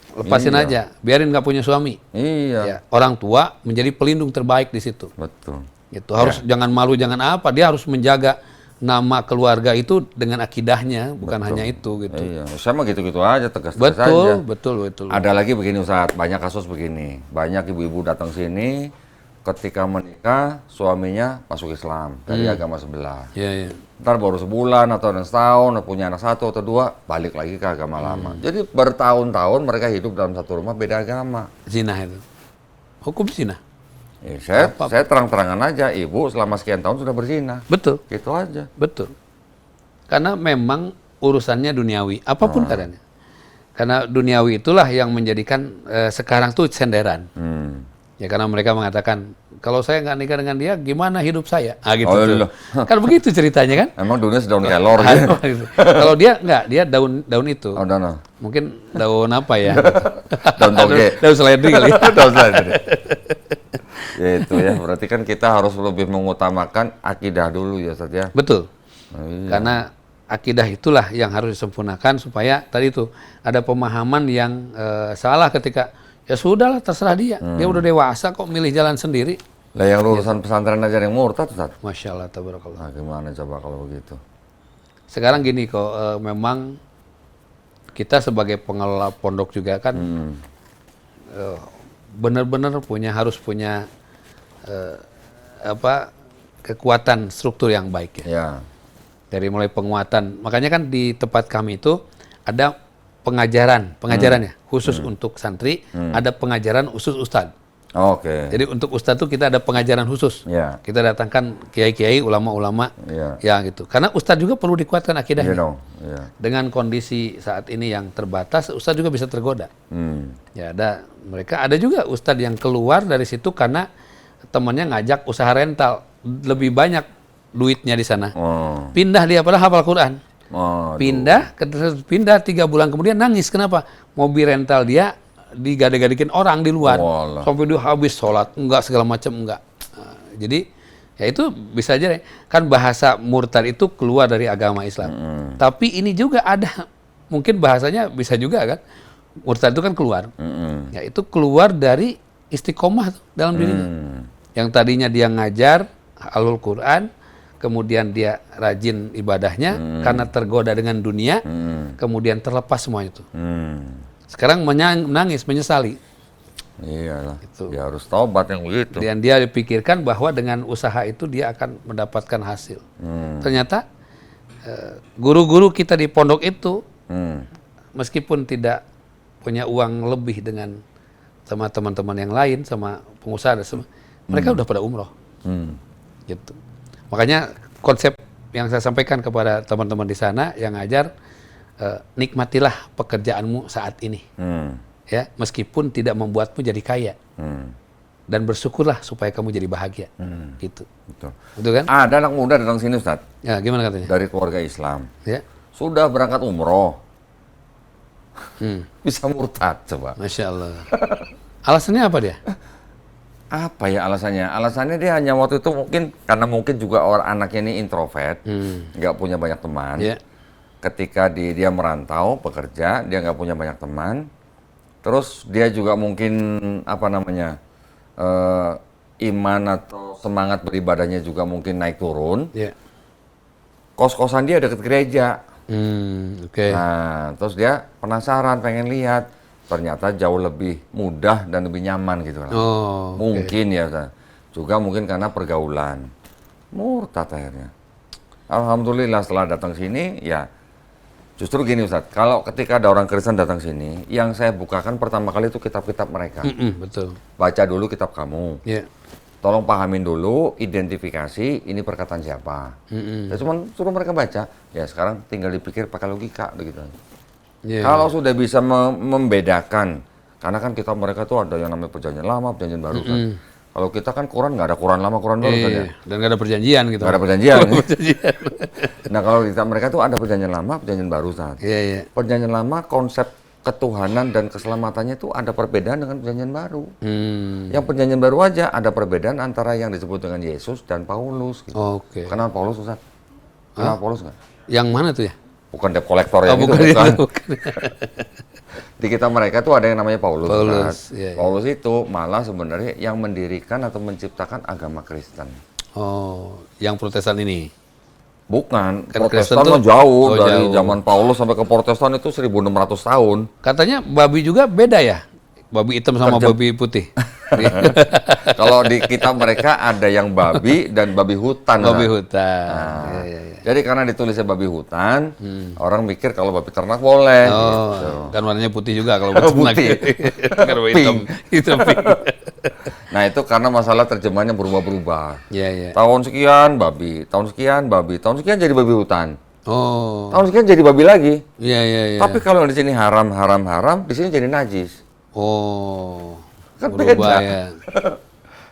Lepasin aja, biarin nggak punya suami. Iya. Ya, orang tua menjadi pelindung terbaik di situ. Betul. Gitu. Harus jangan malu, jangan apa. Dia harus menjaga nama keluarga itu dengan akidahnya, bukan hanya itu gitu. Iya, sama gitu-gitu aja, tegas-tegas Betul, aja. betul. Ada lagi begini Ustadz, banyak kasus begini. Banyak ibu-ibu datang sini, ketika menikah, suaminya masuk Islam dari agama sebelah. Iya. Ntar baru sebulan atau setahun, punya anak satu atau dua, balik lagi ke agama lama. Jadi bertahun-tahun mereka hidup dalam satu rumah beda agama. Zina itu. Hukum zina. Ya, saya terang-terangan aja, ibu selama sekian tahun sudah berzina. Betul. Gitu aja. Betul. Karena memang urusannya duniawi, apapun keadaannya. Karena duniawi itulah yang menjadikan sekarang tuh senderan. Ya karena mereka mengatakan, kalau saya nggak nikah dengan dia, gimana hidup saya? Ah gitu. Oh, kan begitu ceritanya kan? Emang dunia sedaun kelor gitu. Kalau dia nggak, dia daun itu. Oh, no. Mungkin daun apa ya? Daun toge. Daun seledri kali. Daun seledri. Ya itu ya, berarti kan kita harus lebih mengutamakan akidah dulu ya Ustaz ya. Betul. Oh, iya. Karena akidah itulah yang harus disempurnakan supaya tadi itu ada pemahaman yang salah ketika ya sudahlah terserah dia. Dia udah dewasa kok milih jalan sendiri. Lah yang lulusan pesantren aja yang murtad Ustaz. Masya Allah, tabarakallah. Nah, gimana coba kalau begitu? Sekarang gini kok, memang kita sebagai pengelola pondok juga kan benar-benar harus punya kekuatan struktur yang baik ya. Ya. Dari mulai penguatan, makanya kan di tempat kami itu ada pengajarannya khusus untuk santri, ada pengajaran khusus ustadz. Oke. Jadi untuk ustadz itu kita ada pengajaran khusus. Ya. Kita datangkan kiai-kiai, ulama-ulama, ya gitu. Karena ustadz juga perlu dikuatkan akidahnya. Iya dong. Ya. Dengan kondisi saat ini yang terbatas, ustadz juga bisa tergoda. Ya ada juga ustadz yang keluar dari situ karena temannya ngajak usaha rental, lebih banyak duitnya di sana. Pindah dia padahal hafal Quran. Pindah 3 bulan kemudian nangis. Kenapa? Mobil rental dia digade-gadekin orang di luar. Sampai dia habis sholat, enggak segala macam enggak. Nah, jadi ya itu bisa aja kan bahasa murtad itu keluar dari agama Islam. Tapi ini juga ada mungkin bahasanya bisa juga kan. Murtad itu kan keluar. Ya itu keluar dari istiqomah dalam dirinya. Yang tadinya dia ngajar alul Quran, kemudian dia rajin ibadahnya karena tergoda dengan dunia, kemudian terlepas semuanya itu. Sekarang menangis, menyesali. Iyalah. Gitu. Dia harus taubat yang begitu. Dan dia dipikirkan bahwa dengan usaha itu dia akan mendapatkan hasil. Ternyata guru-guru kita di pondok itu meskipun tidak punya uang lebih dengan sama teman-teman yang lain, sama pengusaha dan mereka udah pada umroh. Gitu. Makanya konsep yang saya sampaikan kepada teman-teman di sana yang ngajar, nikmatilah pekerjaanmu saat ini. Ya, meskipun tidak membuatmu jadi kaya. Dan bersyukurlah supaya kamu jadi bahagia. Gitu. Betul kan? Ada anak muda datang sini Ustaz. Ya, gimana katanya? Dari keluarga Islam. Ya. Sudah berangkat umroh. Bisa murtad coba. Masya Allah. Alasannya apa dia? Apa ya alasannya? Alasannya dia hanya waktu itu mungkin juga orang anaknya ini introvert, nggak punya banyak teman. Yeah. Ketika dia merantau bekerja, dia nggak punya banyak teman. Terus dia juga mungkin iman atau semangat beribadahnya juga mungkin naik turun. Yeah. Kos-kosan dia dekat gereja. Okay. Nah, terus dia penasaran, pengen lihat. Ternyata jauh lebih mudah dan lebih nyaman gitu kan. Mungkin ya, Ustaz. Juga mungkin karena pergaulan. Murtad akhirnya. Alhamdulillah setelah datang sini, ya justru gini Ustaz, kalau ketika ada orang Kristen datang sini, yang saya bukakan pertama kali itu kitab-kitab mereka. Betul. Baca dulu kitab kamu. Yeah. Tolong pahamin dulu, identifikasi ini perkataan siapa. Ya cuman suruh mereka baca. Ya sekarang tinggal dipikir pakai logika begitu. Iya, Kalau sudah bisa membedakan, karena kan kita mereka tuh ada yang namanya perjanjian lama, perjanjian baru kan. Kalau kita kan Quran nggak ada Quran lama, Quran baru saja. Iya, dan nggak ada perjanjian gitu. Nggak ada perjanjian. Perjanjian. Nah kalau kita mereka tuh ada perjanjian lama, perjanjian baru Ustaz. Iya, iya. Perjanjian lama konsep ketuhanan dan keselamatannya itu ada perbedaan dengan perjanjian baru. Yang perjanjian baru aja ada perbedaan antara yang disebut dengan Yesus dan Paulus. Gitu. Oke. Kenal Paulus Ustaz? Kenal Paulus nggak? Yang mana tuh ya? Bukan debt collector yang bukan itu, bukan. itu, bukan. Di kita mereka tuh ada yang namanya Paulus. Paulus, Ustaz. iya, iya. Paulus itu malah sebenarnya yang mendirikan atau menciptakan agama Kristen. Oh, yang Protestan ini. Bukan, Kan Protestan Kristen mah tuh- jauh oh, dari jauh. zaman Paulus sampai ke Protestan itu 1600 tahun. Katanya babi juga beda ya? Babi hitam sama babi putih. Kalau di kita mereka ada yang babi dan babi hutan. Babi Ustaz. hutan. Nah, Iya, iya, iya. Jadi karena ditulisnya babi hutan, orang mikir kalau babi ternak boleh. Oh, gitu. dan warnanya putih juga kalau babi ternak. Putih. Karena hitam, hitam pink. Nah itu karena masalah terjemahannya berubah-berubah. Iya, iya. Tahun sekian babi, tahun sekian babi, tahun sekian jadi babi hutan, Oh, tahun sekian jadi babi lagi. iya, iya, iya. Tapi kalau di sini haram, haram, haram, di sini jadi najis. Oh, Kan berubah beda. ya.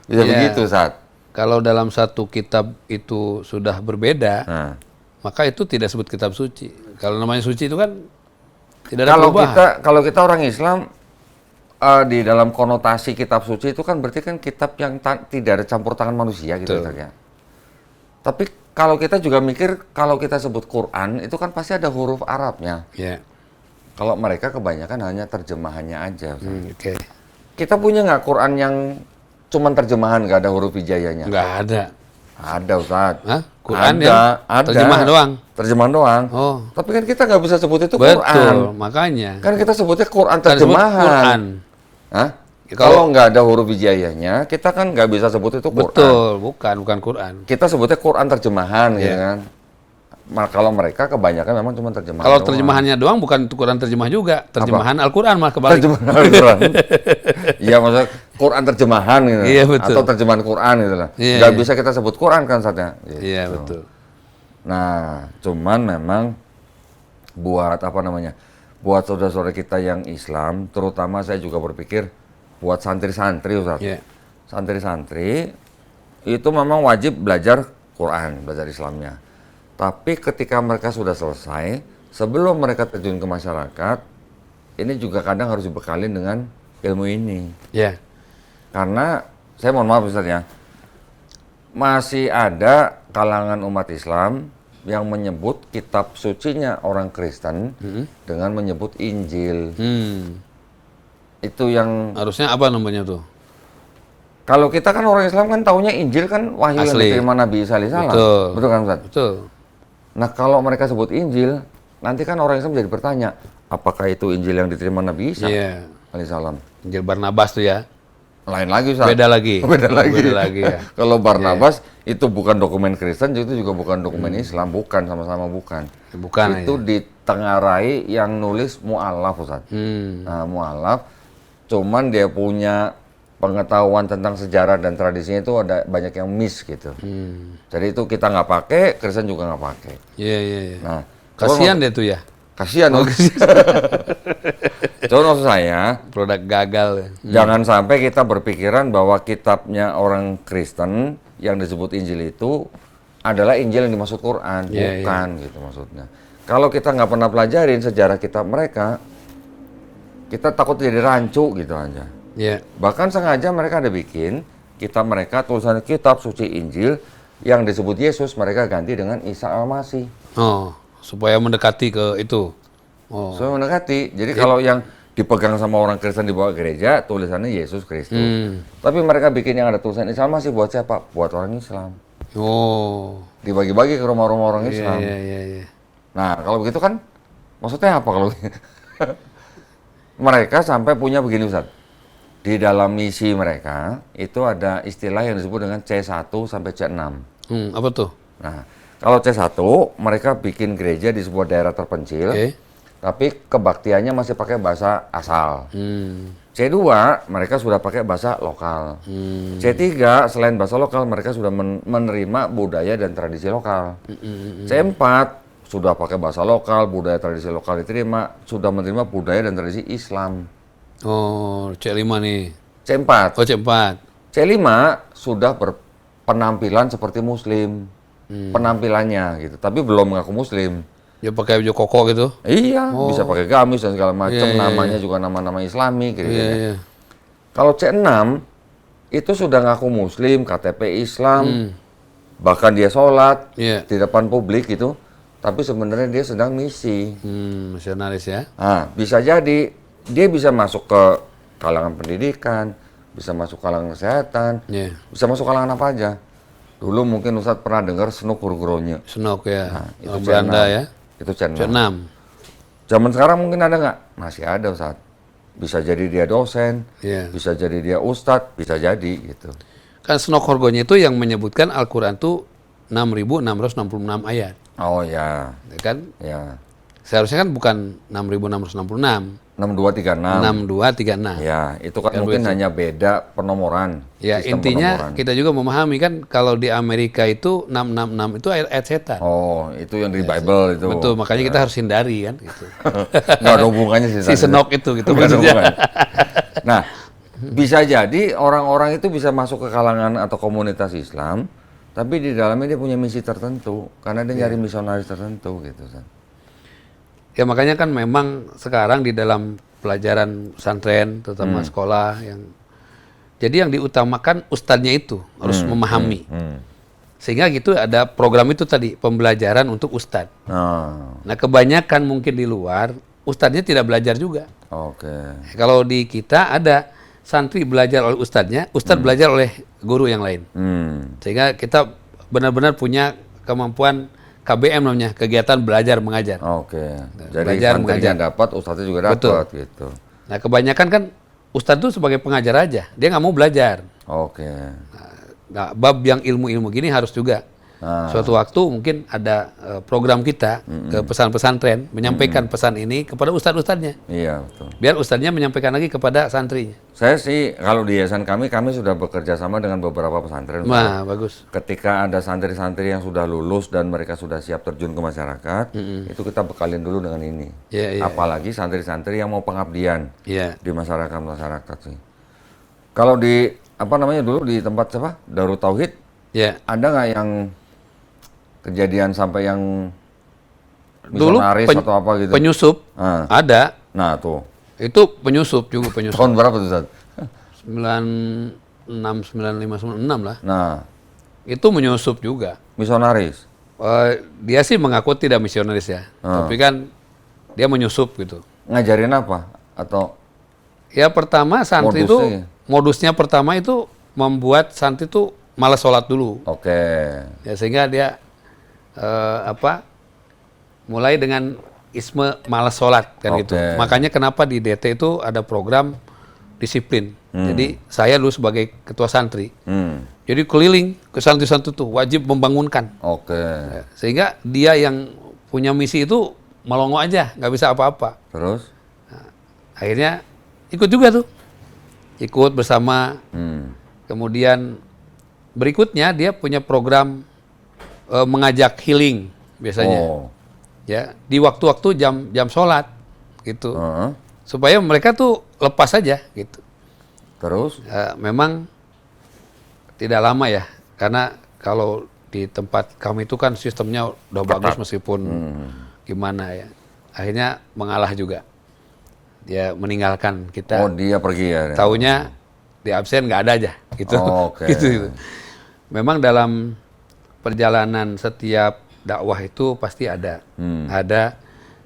Bisa Iya. begitu saat. Kalau dalam satu kitab itu sudah berbeda, Nah, maka itu tidak sebut kitab suci. Kalau namanya suci itu kan tidak ada kalau perubahan. kalau kita orang Islam di dalam konotasi kitab suci itu kan berarti kan kitab yang tidak ada campur tangan manusia gitu Betul. Ustaz, ya. Tapi kalau kita juga mikir kalau kita sebut Quran itu kan pasti ada huruf Arabnya. Ya, Kalau mereka kebanyakan hanya terjemahannya aja. Ustaz. oke. Kita punya nggak Quran yang cuman terjemahan nggak ada huruf hijaiyahnya? Nggak ada. Ada Ustaz. Hah? Quran ada, yang ada. terjemah doang? Terjemahan doang. Oh, Tapi kan kita nggak bisa sebut itu betul. Quran. Makanya. Kan kita sebutnya Quran Kita sebut terjemahan. Quran. Hah? Ya, Kalau nggak ada huruf hijaiyahnya, kita kan nggak bisa sebut itu Quran. Betul, bukan Quran. Kita sebutnya Quran terjemahan, Iya. ya kan? Kalau mereka kebanyakan memang cuma terjemahan. Kalau doang. terjemahannya doang bukan Quran terjemah juga, terjemahan Al-Quran mah kebalik. Terjemahan Al-Quran. Iya, maksudnya Quran terjemahan gitu. Iya, betul. Atau terjemahan Quran gitu lah. Iya, Nggak iya. bisa kita sebut Quran kan saatnya. Gitu. Iya, betul. Nah, cuman memang buat apa namanya? Buat saudara-saudara kita yang Islam, terutama saya juga berpikir buat santri-santri Ustaz. Iya. Santri-santri itu memang wajib belajar Quran, belajar Islamnya. Tapi ketika mereka sudah selesai, sebelum mereka terjun ke masyarakat, ini juga kadang harus dibekalin dengan ilmu ini. Iya. Karena, saya mohon maaf Ustaz ya, masih ada kalangan umat Islam yang menyebut kitab sucinya orang Kristen dengan menyebut Injil. Itu yang, Harusnya apa namanya tuh? kalau kita kan orang Islam kan taunya Injil kan wahyu yang Asli. diterima Nabi Isa alaihissalam. Betul. Betul kan Ustaz? Betul. Nah kalau mereka sebut Injil, nanti kan orang Islam jadi bertanya, apakah itu Injil yang diterima Nabi Isa Iya. alaihissalam? Injil Barnabas tuh ya. Lain lagi Ustaz. Beda lagi. Beda lagi. Beda lagi ya. Kalau Barnabas itu bukan dokumen Kristen, itu juga bukan dokumen Islam, bukan, sama-sama bukan. Bukan Itu ditengarai yang nulis mu'alaf Ustaz. Nah, mu'alaf, cuman dia punya pengetahuan tentang sejarah dan tradisinya itu ada banyak yang miss gitu. Jadi itu kita nggak pakai, Kristen juga nggak pakai. Iya, iya, iya. Nah, Kasihan deh tuh ya. kasihan. Cuman maksud saya, Produk gagal. jangan sampai kita berpikiran bahwa kitabnya orang Kristen yang disebut Injil itu adalah Injil yang dimaksud Quran, Iya, bukan gitu maksudnya. Kalau kita nggak pernah pelajarin sejarah kitab mereka, kita takut jadi rancu gitu aja. Iya. Bahkan sengaja mereka ada bikin kitab mereka tulisan kitab suci Injil yang disebut Yesus mereka ganti dengan Isa Al-Masih. Oh, supaya mendekati ke itu. Oh. So mendekati. Jadi kalau yang dipegang sama orang Kristen dibawa ke gereja tulisannya Yesus Kristus. Tapi mereka bikin yang ada tulisan Isa Al-Masih buat siapa? Buat orang Islam. Oh. Dibagi-bagi ke rumah-rumah orang Iya, Islam. iya, iya, iya. Nah, kalau begitu kan maksudnya apa kalau mereka sampai punya begini Ustaz. Di dalam misi mereka itu ada istilah yang disebut dengan C1 sampai C6. Apa tuh? Nah, kalau C1 mereka bikin gereja di sebuah daerah terpencil. Oke. Tapi kebaktiannya masih pakai bahasa asal. C2 mereka sudah pakai bahasa lokal. C3 selain bahasa lokal mereka sudah menerima budaya dan tradisi lokal. C4 sudah pakai bahasa lokal, budaya tradisi lokal diterima, sudah menerima budaya dan tradisi Islam. Oh, C5 nih. C4. Oh, C4. C5 sudah berpenampilan seperti Muslim. Penampilannya gitu, tapi belum mengaku Muslim. Ya pakai baju koko gitu. Iya, bisa pakai gamis dan segala macam, Iya, iya, namanya juga nama-nama Islami gitu Iya, ya. iya. Kalau C6 itu sudah ngaku Muslim, KTP Islam, bahkan dia sholat Iya. di depan publik gitu, tapi sebenarnya dia sedang misi. Misionaris ya. Nah, bisa jadi dia bisa masuk ke kalangan pendidikan, bisa masuk kalangan kesehatan, Iya. bisa masuk kalangan apa aja. Dulu mungkin Ustadz pernah dengar Senok Gurugronje. Senok ya. Nah, itu Orang C6. Belanda ya. Itu C6. C6. Zaman sekarang mungkin ada nggak? Masih ada Ustadz. Bisa jadi dia dosen, Iya. bisa jadi dia ustadz, bisa jadi gitu. Kan Senok Horgonya itu yang menyebutkan Al-Quran itu 6.666 ayat. Oh ya, Ya kan? ya. Seharusnya kan bukan 6.666. 6236. 6236. Ya, itu kan Yang mungkin begitu. hanya beda penomoran. Ya, sistem intinya penomoran. kita juga memahami kan kalau di Amerika itu 666 itu ayat setan. Oh, itu yang di Bible itu. Betul, makanya kita harus hindari kan gitu. Nggak ada hubungannya sih. Si Senok itu gitu Nggak ada maksudnya. hubungan. Nah, bisa jadi orang-orang itu bisa masuk ke kalangan atau komunitas Islam, tapi di dalamnya dia punya misi tertentu, karena dia nyari misionaris tertentu gitu. San. Ya makanya kan memang sekarang di dalam pelajaran pesantren, terutama sekolah jadi yang diutamakan ustadznya itu harus memahami. Sehingga gitu ada program itu tadi, pembelajaran untuk ustadz. Nah kebanyakan mungkin di luar, ustadznya tidak belajar juga. Oke. Kalau di kita ada santri belajar oleh ustadznya, ustadz belajar oleh guru yang lain. Sehingga kita benar-benar punya kemampuan KBM namanya, kegiatan belajar mengajar. Oke. Jadi Belajar santrinya mengajar. dapat, ustadznya juga dapat gitu. Nah kebanyakan kan ustadz itu sebagai pengajar aja, dia nggak mau belajar. Oke. Nah, bab yang ilmu-ilmu gini harus juga. Suatu waktu mungkin ada program kita ke pesan-pesantren menyampaikan pesan ini kepada ustadz-ustadznya. Iya, betul. Biar ustadznya menyampaikan lagi kepada santrinya. Saya sih kalau di yayasan kami sudah bekerja sama dengan beberapa pesantren. Nah, bagus. Ketika ada santri-santri yang sudah lulus dan mereka sudah siap terjun ke masyarakat, itu kita bekalin dulu dengan ini. Iya, iya. Apalagi santri-santri yang mau pengabdian Iya. di masyarakat sih. Kalau di apa namanya dulu di tempat siapa? Darut Tauhid, Ya. ada nggak yang kejadian sampai yang Dulu misionaris atau apa gitu? penyusup ada. Nah tuh, Itu penyusup juga penyusup. tahun berapa tuh Ustaz? 96, 95, 96 lah. Nah, Itu menyusup juga. misionaris. Dia sih mengaku tidak misionaris ya. Tapi kan dia menyusup gitu. Ngajarin apa? Atau Ya pertama santri Modusnya itu modusnya pertama itu membuat santri itu malas sholat dulu. oke. Ya sehingga dia mulai dengan isme malas sholat kan gitu. Oke. Makanya kenapa di DT itu ada program disiplin. Jadi saya dulu sebagai ketua santri. Jadi keliling ke santri-santri itu wajib membangunkan. Oke. Ya, sehingga dia yang punya misi itu melongo aja, nggak bisa apa-apa. Terus? Akhirnya ikut juga tuh. Ikut bersama. Kemudian berikutnya dia punya program mengajak healing biasanya. Oh. Ya, di waktu-waktu jam sholat gitu. Heeh. Supaya mereka tuh lepas aja gitu. Terus? Memang tidak lama ya, karena kalau di tempat kami itu kan sistemnya udah bagus meskipun gimana ya. Akhirnya mengalah juga. Dia meninggalkan kita. Oh, dia pergi ya. Taunya di absen nggak ada aja gitu. Oh, oke. gitu. Memang dalam perjalanan setiap dakwah itu pasti ada. Ada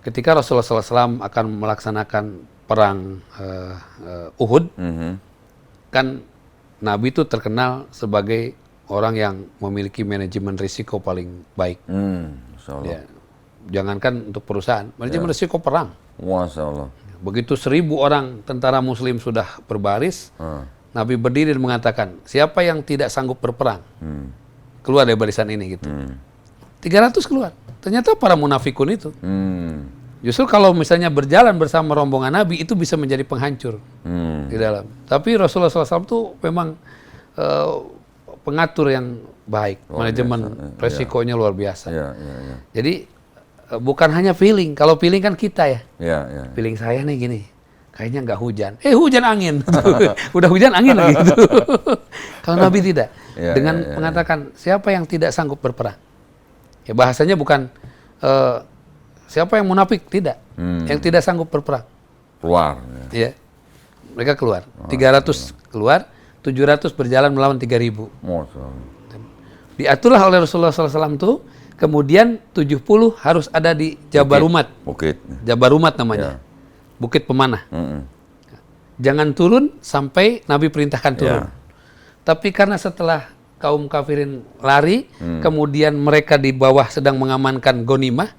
ketika Rasulullah SAW akan melaksanakan perang Uhud, kan Nabi itu terkenal sebagai orang yang memiliki manajemen risiko paling baik. Masya Allah. Ya. Jangankan untuk perusahaan, manajemen risiko perang. Masya Allah. Begitu 1000 orang tentara muslim sudah berbaris, Nabi berdiri dan mengatakan, siapa yang tidak sanggup berperang, keluar dari barisan ini gitu. 300 keluar. Ternyata para munafikun itu. Justru kalau misalnya berjalan bersama rombongan Nabi, itu bisa menjadi penghancur di dalam. Tapi Rasulullah SAW itu memang pengatur yang baik. Manajemen resikonya luar biasa. Iya, iya, iya. Jadi bukan hanya feeling. Kalau feeling kan kita ya. Iya, iya. Feeling saya nih gini, kayaknya nggak hujan. Hujan angin. Udah hujan angin lagi gitu. Kalau Nabi tidak. Ya, Dengan ya, ya, mengatakan siapa yang tidak sanggup berperang. Ya bahasanya bukan siapa yang munafik, tidak. Yang tidak sanggup berperang. Keluar. Ya. Mereka keluar. 300 keluar, 700 berjalan melawan 3.000. Diaturlah oleh Rasulullah SAW itu, kemudian 70 harus ada di Jabarumat. Bukit. Jabarumat namanya. Bukit pemanah. Jangan turun sampai Nabi perintahkan turun. Tapi karena setelah kaum kafirin lari, kemudian mereka di bawah sedang mengamankan gonimah,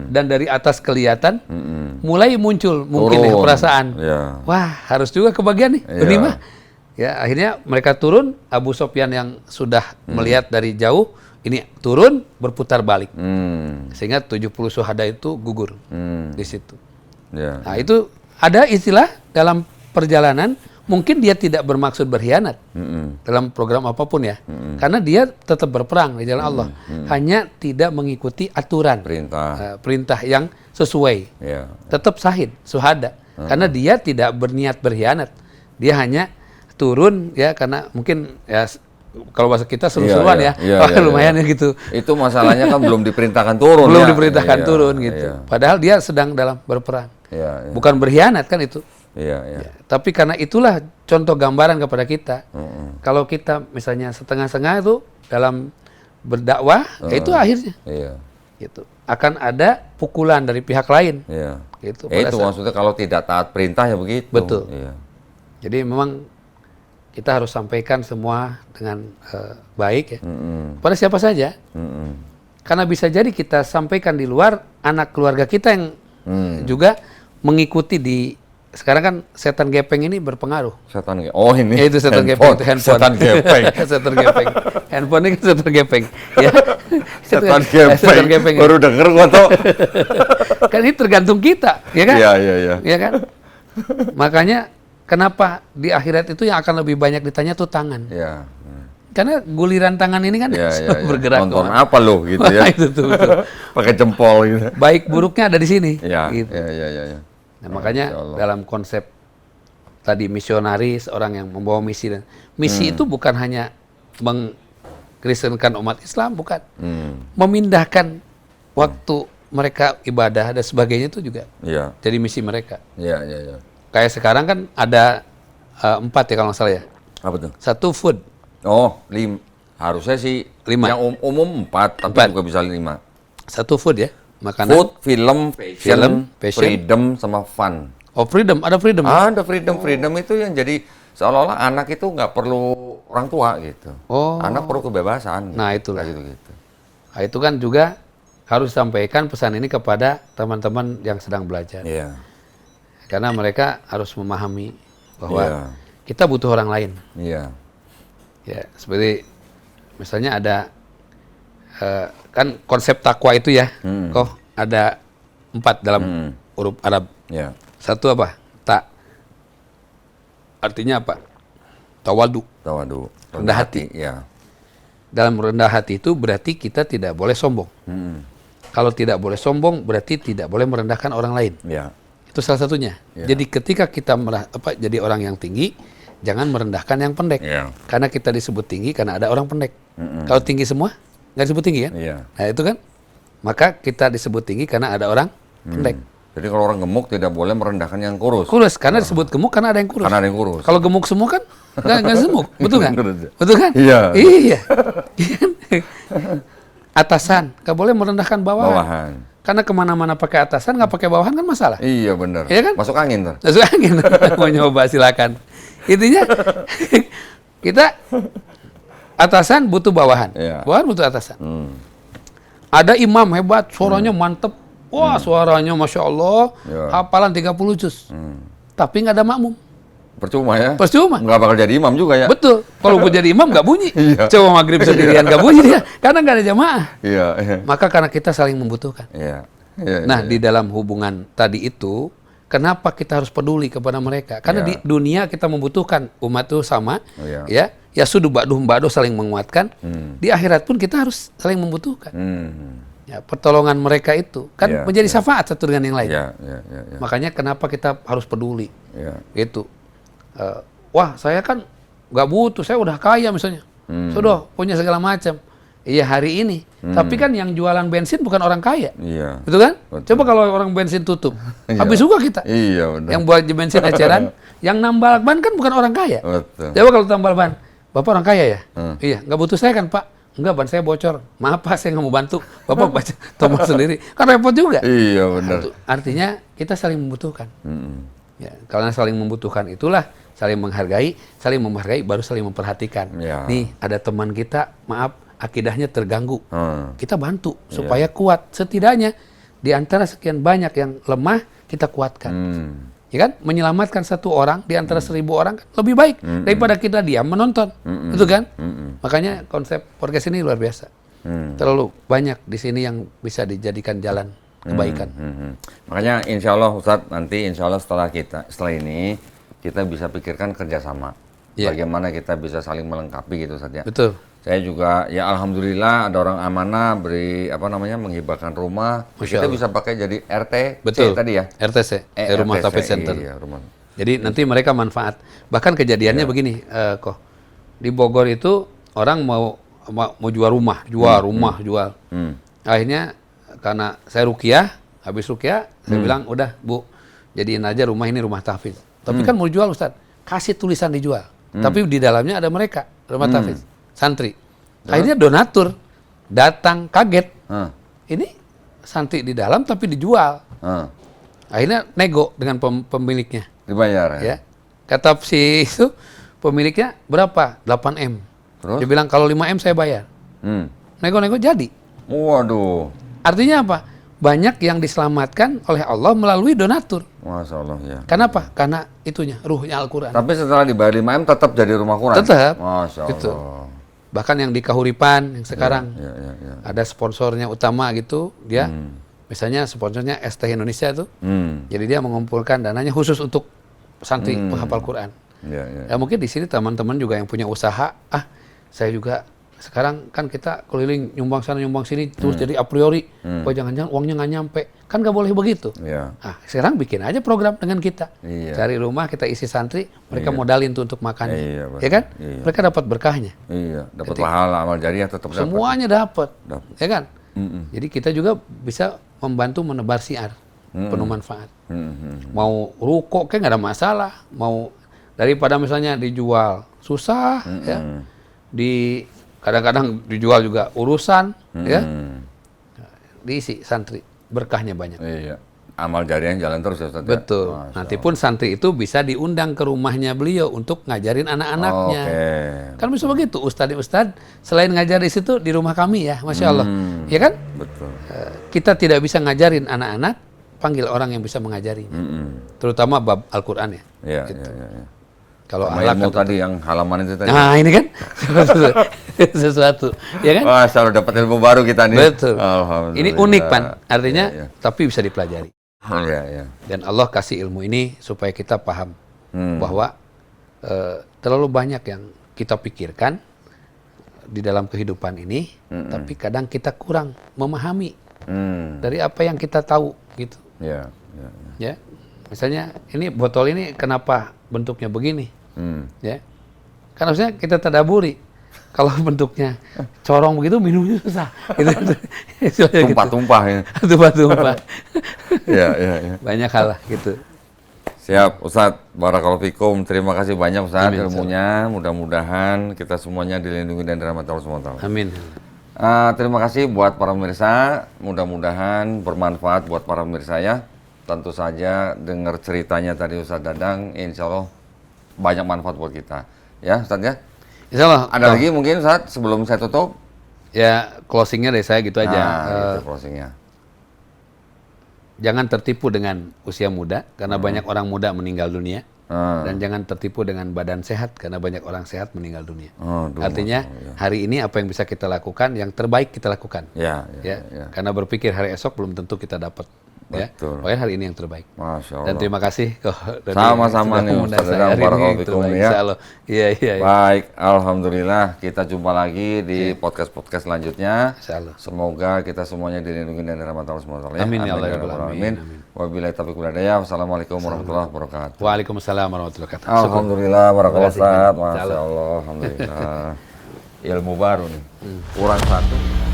dan dari atas kelihatan, mulai muncul mungkin ya, perasaan, wah harus juga kebagian nih gonimah. Ya, akhirnya mereka turun, Abu Sofyan yang sudah melihat dari jauh, ini turun berputar balik. Sehingga 70 syuhada itu gugur di situ. Nah, itu ada istilah dalam perjalanan, mungkin dia tidak bermaksud berkhianat dalam program apapun ya. Karena dia tetap berperang di jalan Allah. Hanya tidak mengikuti aturan perintah yang sesuai. Tetap syahid, syuhada. Karena dia tidak berniat berkhianat. Dia hanya turun ya karena mungkin ya kalau bahasa kita seru-seruan lumayan ya gitu. Itu masalahnya kan belum diperintahkan turun. Belum diperintahkan turun gitu. Padahal dia sedang dalam berperang. Bukan berkhianat kan itu. Tapi karena itulah contoh gambaran kepada kita. Kalau kita misalnya setengah-setengah itu dalam berdakwah, ya itu akhirnya. Gitu. Akan ada pukulan dari pihak lain. Gitu, itu maksudnya kalau tidak taat perintah ya begitu. Betul. Jadi memang kita harus sampaikan semua dengan baik ya. Pada siapa saja. Karena bisa jadi kita sampaikan di luar, anak keluarga kita yang juga mengikuti di. Sekarang kan setan gepeng ini berpengaruh. Oh ini. Itu setan gepeng, itu handphone. Setan gepeng. Setan gepeng. Handphone ini kan setan gepeng. Ya. Setan gepeng. Baru denger gua tuh. Kan ini tergantung kita, ya kan? Iya. Ya kan? Makanya kenapa di akhirat itu yang akan lebih banyak ditanya tuh tangan. Karena guliran tangan ini kan bergerak. Nonton apa lo gitu ya? Itu tuh. Pakai jempol gitu. Baik buruknya ada di sini. Gitu. Nah, makanya dalam konsep tadi misionaris, orang yang membawa misi, dan misi itu bukan hanya mengkristenkan umat Islam, bukan. Memindahkan waktu mereka ibadah dan sebagainya itu juga jadi misi mereka. Kayak sekarang kan ada 4 ya kalau nggak salah ya. Apa tuh? 1 food. Oh, harusnya sih 5. Yang umum 4, tapi juga bisa 5. 1 food ya. Makanan, food, film, fashion, freedom, sama fun. Oh, freedom, ada freedom. Ada freedom itu yang jadi seolah-olah anak itu nggak perlu orang tua gitu. Anak perlu kebebasan. Nah, itulah. Gitu. Nah, itu kan juga harus sampaikan pesan ini kepada teman-teman yang sedang belajar. Karena mereka harus memahami bahwa kita butuh orang lain. Ya, seperti misalnya ada kan konsep takwa itu ya, kok ada 4 dalam huruf Arab. 1 apa? Tak. Artinya apa? Tawadu. Rendah hati. Dalam rendah hati itu berarti kita tidak boleh sombong. Kalau tidak boleh sombong berarti tidak boleh merendahkan orang lain. Itu salah satunya. Jadi ketika kita jadi orang yang tinggi, jangan merendahkan yang pendek. Karena kita disebut tinggi karena ada orang pendek. Kalau tinggi semua nggak disebut tinggi kan? Nah itu kan, maka kita disebut tinggi karena ada orang pendek. Jadi kalau orang gemuk tidak boleh merendahkan yang kurus. Karena disebut gemuk karena ada yang kurus. Kurus. Kalau gemuk semua kan nggak gemuk, betul kan? Betul kan? Iya. Atasan nggak boleh merendahkan bawahan. Karena kemana-mana pakai atasan nggak pakai bawahan kan masalah. Iya benar. Iya kan? Masuk angin tuh. Masuk angin. Mau nyoba silakan. Intinya kita atasan butuh bawahan, bawahan butuh atasan. Ada imam hebat, suaranya mantep, wah suaranya masya Allah, hafalan 30 juz, tapi nggak ada makmum. Percuma ya? Percuma. Nggak bakal jadi imam juga ya? Betul. Kalau gue jadi imam nggak bunyi. Coba maghrib sendirian nggak bunyi dia, karena nggak ada jamaah. Maka karena kita saling membutuhkan. Nah di dalam hubungan tadi itu, kenapa kita harus peduli kepada mereka? Karena di dunia kita membutuhkan umat itu sama, ya sudah ba'duhum ba'duh saling menguatkan. Di akhirat pun kita harus saling membutuhkan. Ya, pertolongan mereka itu kan Ya, menjadi ya. syafaat satu dengan yang lain. Ya, ya, ya, ya. Makanya kenapa kita harus peduli. Ya. Gitu. Wah, saya kan nggak butuh, saya udah kaya misalnya. Sudah punya segala macam. Iya hari ini. Tapi kan yang jualan bensin bukan orang kaya. Iya. Betul kan? Betul. Coba kalau orang bensin tutup. Iya. Habis juga kita. Iya, benar. Yang buat bensin eceran, yang nambal ban kan bukan orang kaya. Betul. Coba kalau tambal ban, Bapak orang kaya ya? Hmm. Iya, nggak butuh saya kan Pak? Enggak, ban saya bocor. Maaf Pak, saya nggak mau bantu. Bapak baca tombol sendiri. Kan repot juga. Iya, benar. Artinya kita saling membutuhkan. Mm-mm. Ya, karena saling membutuhkan itulah saling menghargai baru saling memperhatikan. Ya. Nih ada teman kita, maaf akidahnya terganggu. Kita bantu Iya. supaya kuat. Setidaknya di antara sekian banyak yang lemah kita kuatkan. Ya kan? Menyelamatkan satu orang di antara 1000 orang kan lebih baik daripada kita diam menonton. Itu kan? Makanya konsep podcast ini luar biasa. Terlalu banyak di sini yang bisa dijadikan jalan kebaikan. Makanya insya Allah Ustadz, nanti insya Allah setelah ini kita bisa pikirkan kerjasama. Iya. Bagaimana kita bisa saling melengkapi gitu Ustadz ya. Betul. Saya juga ya alhamdulillah ada orang amanah menghibahkan rumah. Masya Kita Allah. bisa pakai jadi RT Betul. tadi ya. RTC, Rumah RTC, Tauhid Center. Iya, rumah. Jadi nanti mereka manfaat. Bahkan kejadiannya begini, kok di Bogor itu orang mau jual rumah, jual. Akhirnya karena saya ruqyah, habis ruqyah saya bilang udah Bu, jadiin aja rumah ini rumah tahfiz. Tapi kan mau jual Ustaz, kasih tulisan dijual. Tapi di dalamnya ada mereka, rumah tahfiz, santri. Akhirnya donatur datang kaget. Ini santri di dalam tapi dijual. Akhirnya nego dengan pemiliknya. Dibayar ya? Ya. Kata si itu pemiliknya berapa? 8M. Terus? Dia bilang kalau 5M saya bayar. Nego-nego jadi. Waduh. Artinya apa? Banyak yang diselamatkan oleh Allah melalui donatur. Masya Allah ya. Kenapa? Karena itunya, ruhnya Al-Quran. Tapi setelah dibayar 5M tetap jadi rumah Quran? Tetap. Masya Allah. Gitu. Bahkan yang di Kahuripan yang sekarang Ya. ada sponsornya utama gitu, dia misalnya sponsornya ST Indonesia itu. Jadi dia mengumpulkan dananya khusus untuk santri penghafal Quran. Ya mungkin di sini teman-teman juga yang punya usaha, saya juga sekarang kan kita keliling nyumbang sana nyumbang sini terus jadi a priori, jangan-jangan uangnya nggak nyampe, kan nggak boleh begitu. Ya. Sekarang bikin aja program dengan kita, Iya. cari rumah kita isi santri, mereka modalin tuh untuk makannya, Iya, ya kan? iya. Mereka dapat berkahnya, Iya, dapat pahala amal jariah tetap dapat. semuanya dapat, Dapat. ya kan? Jadi kita juga bisa membantu menebar siar penuh manfaat. Mau ruko kayak nggak ada masalah, mau daripada misalnya dijual susah, ya, di kadang-kadang dijual juga urusan, ya, diisi santri, berkahnya banyak. Iya. Amal jariah jalan terus ya Ustaz. Betul. Ya? Nanti pun santri itu bisa diundang ke rumahnya beliau untuk ngajarin anak-anaknya. Oke. Kan bisa begitu, ustadz selain ngajar di situ di rumah kami ya, Masya Allah, ya kan? Betul. Kita tidak bisa ngajarin anak-anak, panggil orang yang bisa mengajari, terutama bab Al-Quran ya. Iya, Gitu. iya. Kalau Sama akhlak ilmu kan tadi yang halaman itu tadi. nah ini kan sesuatu, ya kan? Wah, selalu dapat ilmu baru kita nih. Betul. Alhamdulillah. Ini unik Pan, artinya Iya, iya. tapi bisa dipelajari. Iya, iya. Dan Allah kasih ilmu ini supaya kita paham bahwa terlalu banyak yang kita pikirkan di dalam kehidupan ini, tapi kadang kita kurang memahami dari apa yang kita tahu gitu. Iya, iya. Ya, misalnya ini botol ini kenapa bentuknya begini? Ya, kan harusnya kita tadaburi. Kalau bentuknya corong begitu minumnya susah. Gitu. Tumpah-tumpah ya. Tumpah-tumpah. Iya, iya, iya. Banyak hal lah gitu. Siap, Ustadz. Barakallahu fikum. Terima kasih banyak Ustadz Amin, ilmunya. Mudah-mudahan kita semuanya dilindungi dan dirahmati Allah SWT. Amin. Terima kasih buat para pemirsa. Mudah-mudahan bermanfaat buat para pemirsa ya. Tentu saja dengar ceritanya tadi Ustadz Dadang, insya Allah banyak manfaat buat kita. Ya, Ustadz ya. Insya Allah. Ada lagi mungkin Ustadz sebelum saya tutup? Ya, closingnya dari saya gitu aja. Gitu closingnya. Jangan tertipu dengan usia muda, karena banyak orang muda meninggal dunia. Dan jangan tertipu dengan badan sehat, karena banyak orang sehat meninggal dunia. Artinya, hari ini apa yang bisa kita lakukan, yang terbaik kita lakukan. Ya. Karena berpikir hari esok belum tentu kita dapat. Ya. Betul. Pokoknya hari ini yang terbaik. Masya Allah. Dan terima kasih kok. Sama-sama nih Ustaz Dadang, barakallahu fikum ya. Insya Allah. Iya. Baik, alhamdulillah kita jumpa lagi di podcast-podcast selanjutnya. Insya Allah. Semoga kita semuanya dilindungi dari rahmat Allah Subhanahu wa taala. Amin ya Allah. Amin. Wabillahi taufiq wal hidayah. Wassalamualaikum warahmatullahi wabarakatuh. Waalaikumsalam warahmatullahi wabarakatuh. Alhamdulillah, barakallahu Terima kasih. Ustaz. Masya Allah, alhamdulillah. Ilmu baru nih. Kurang satu.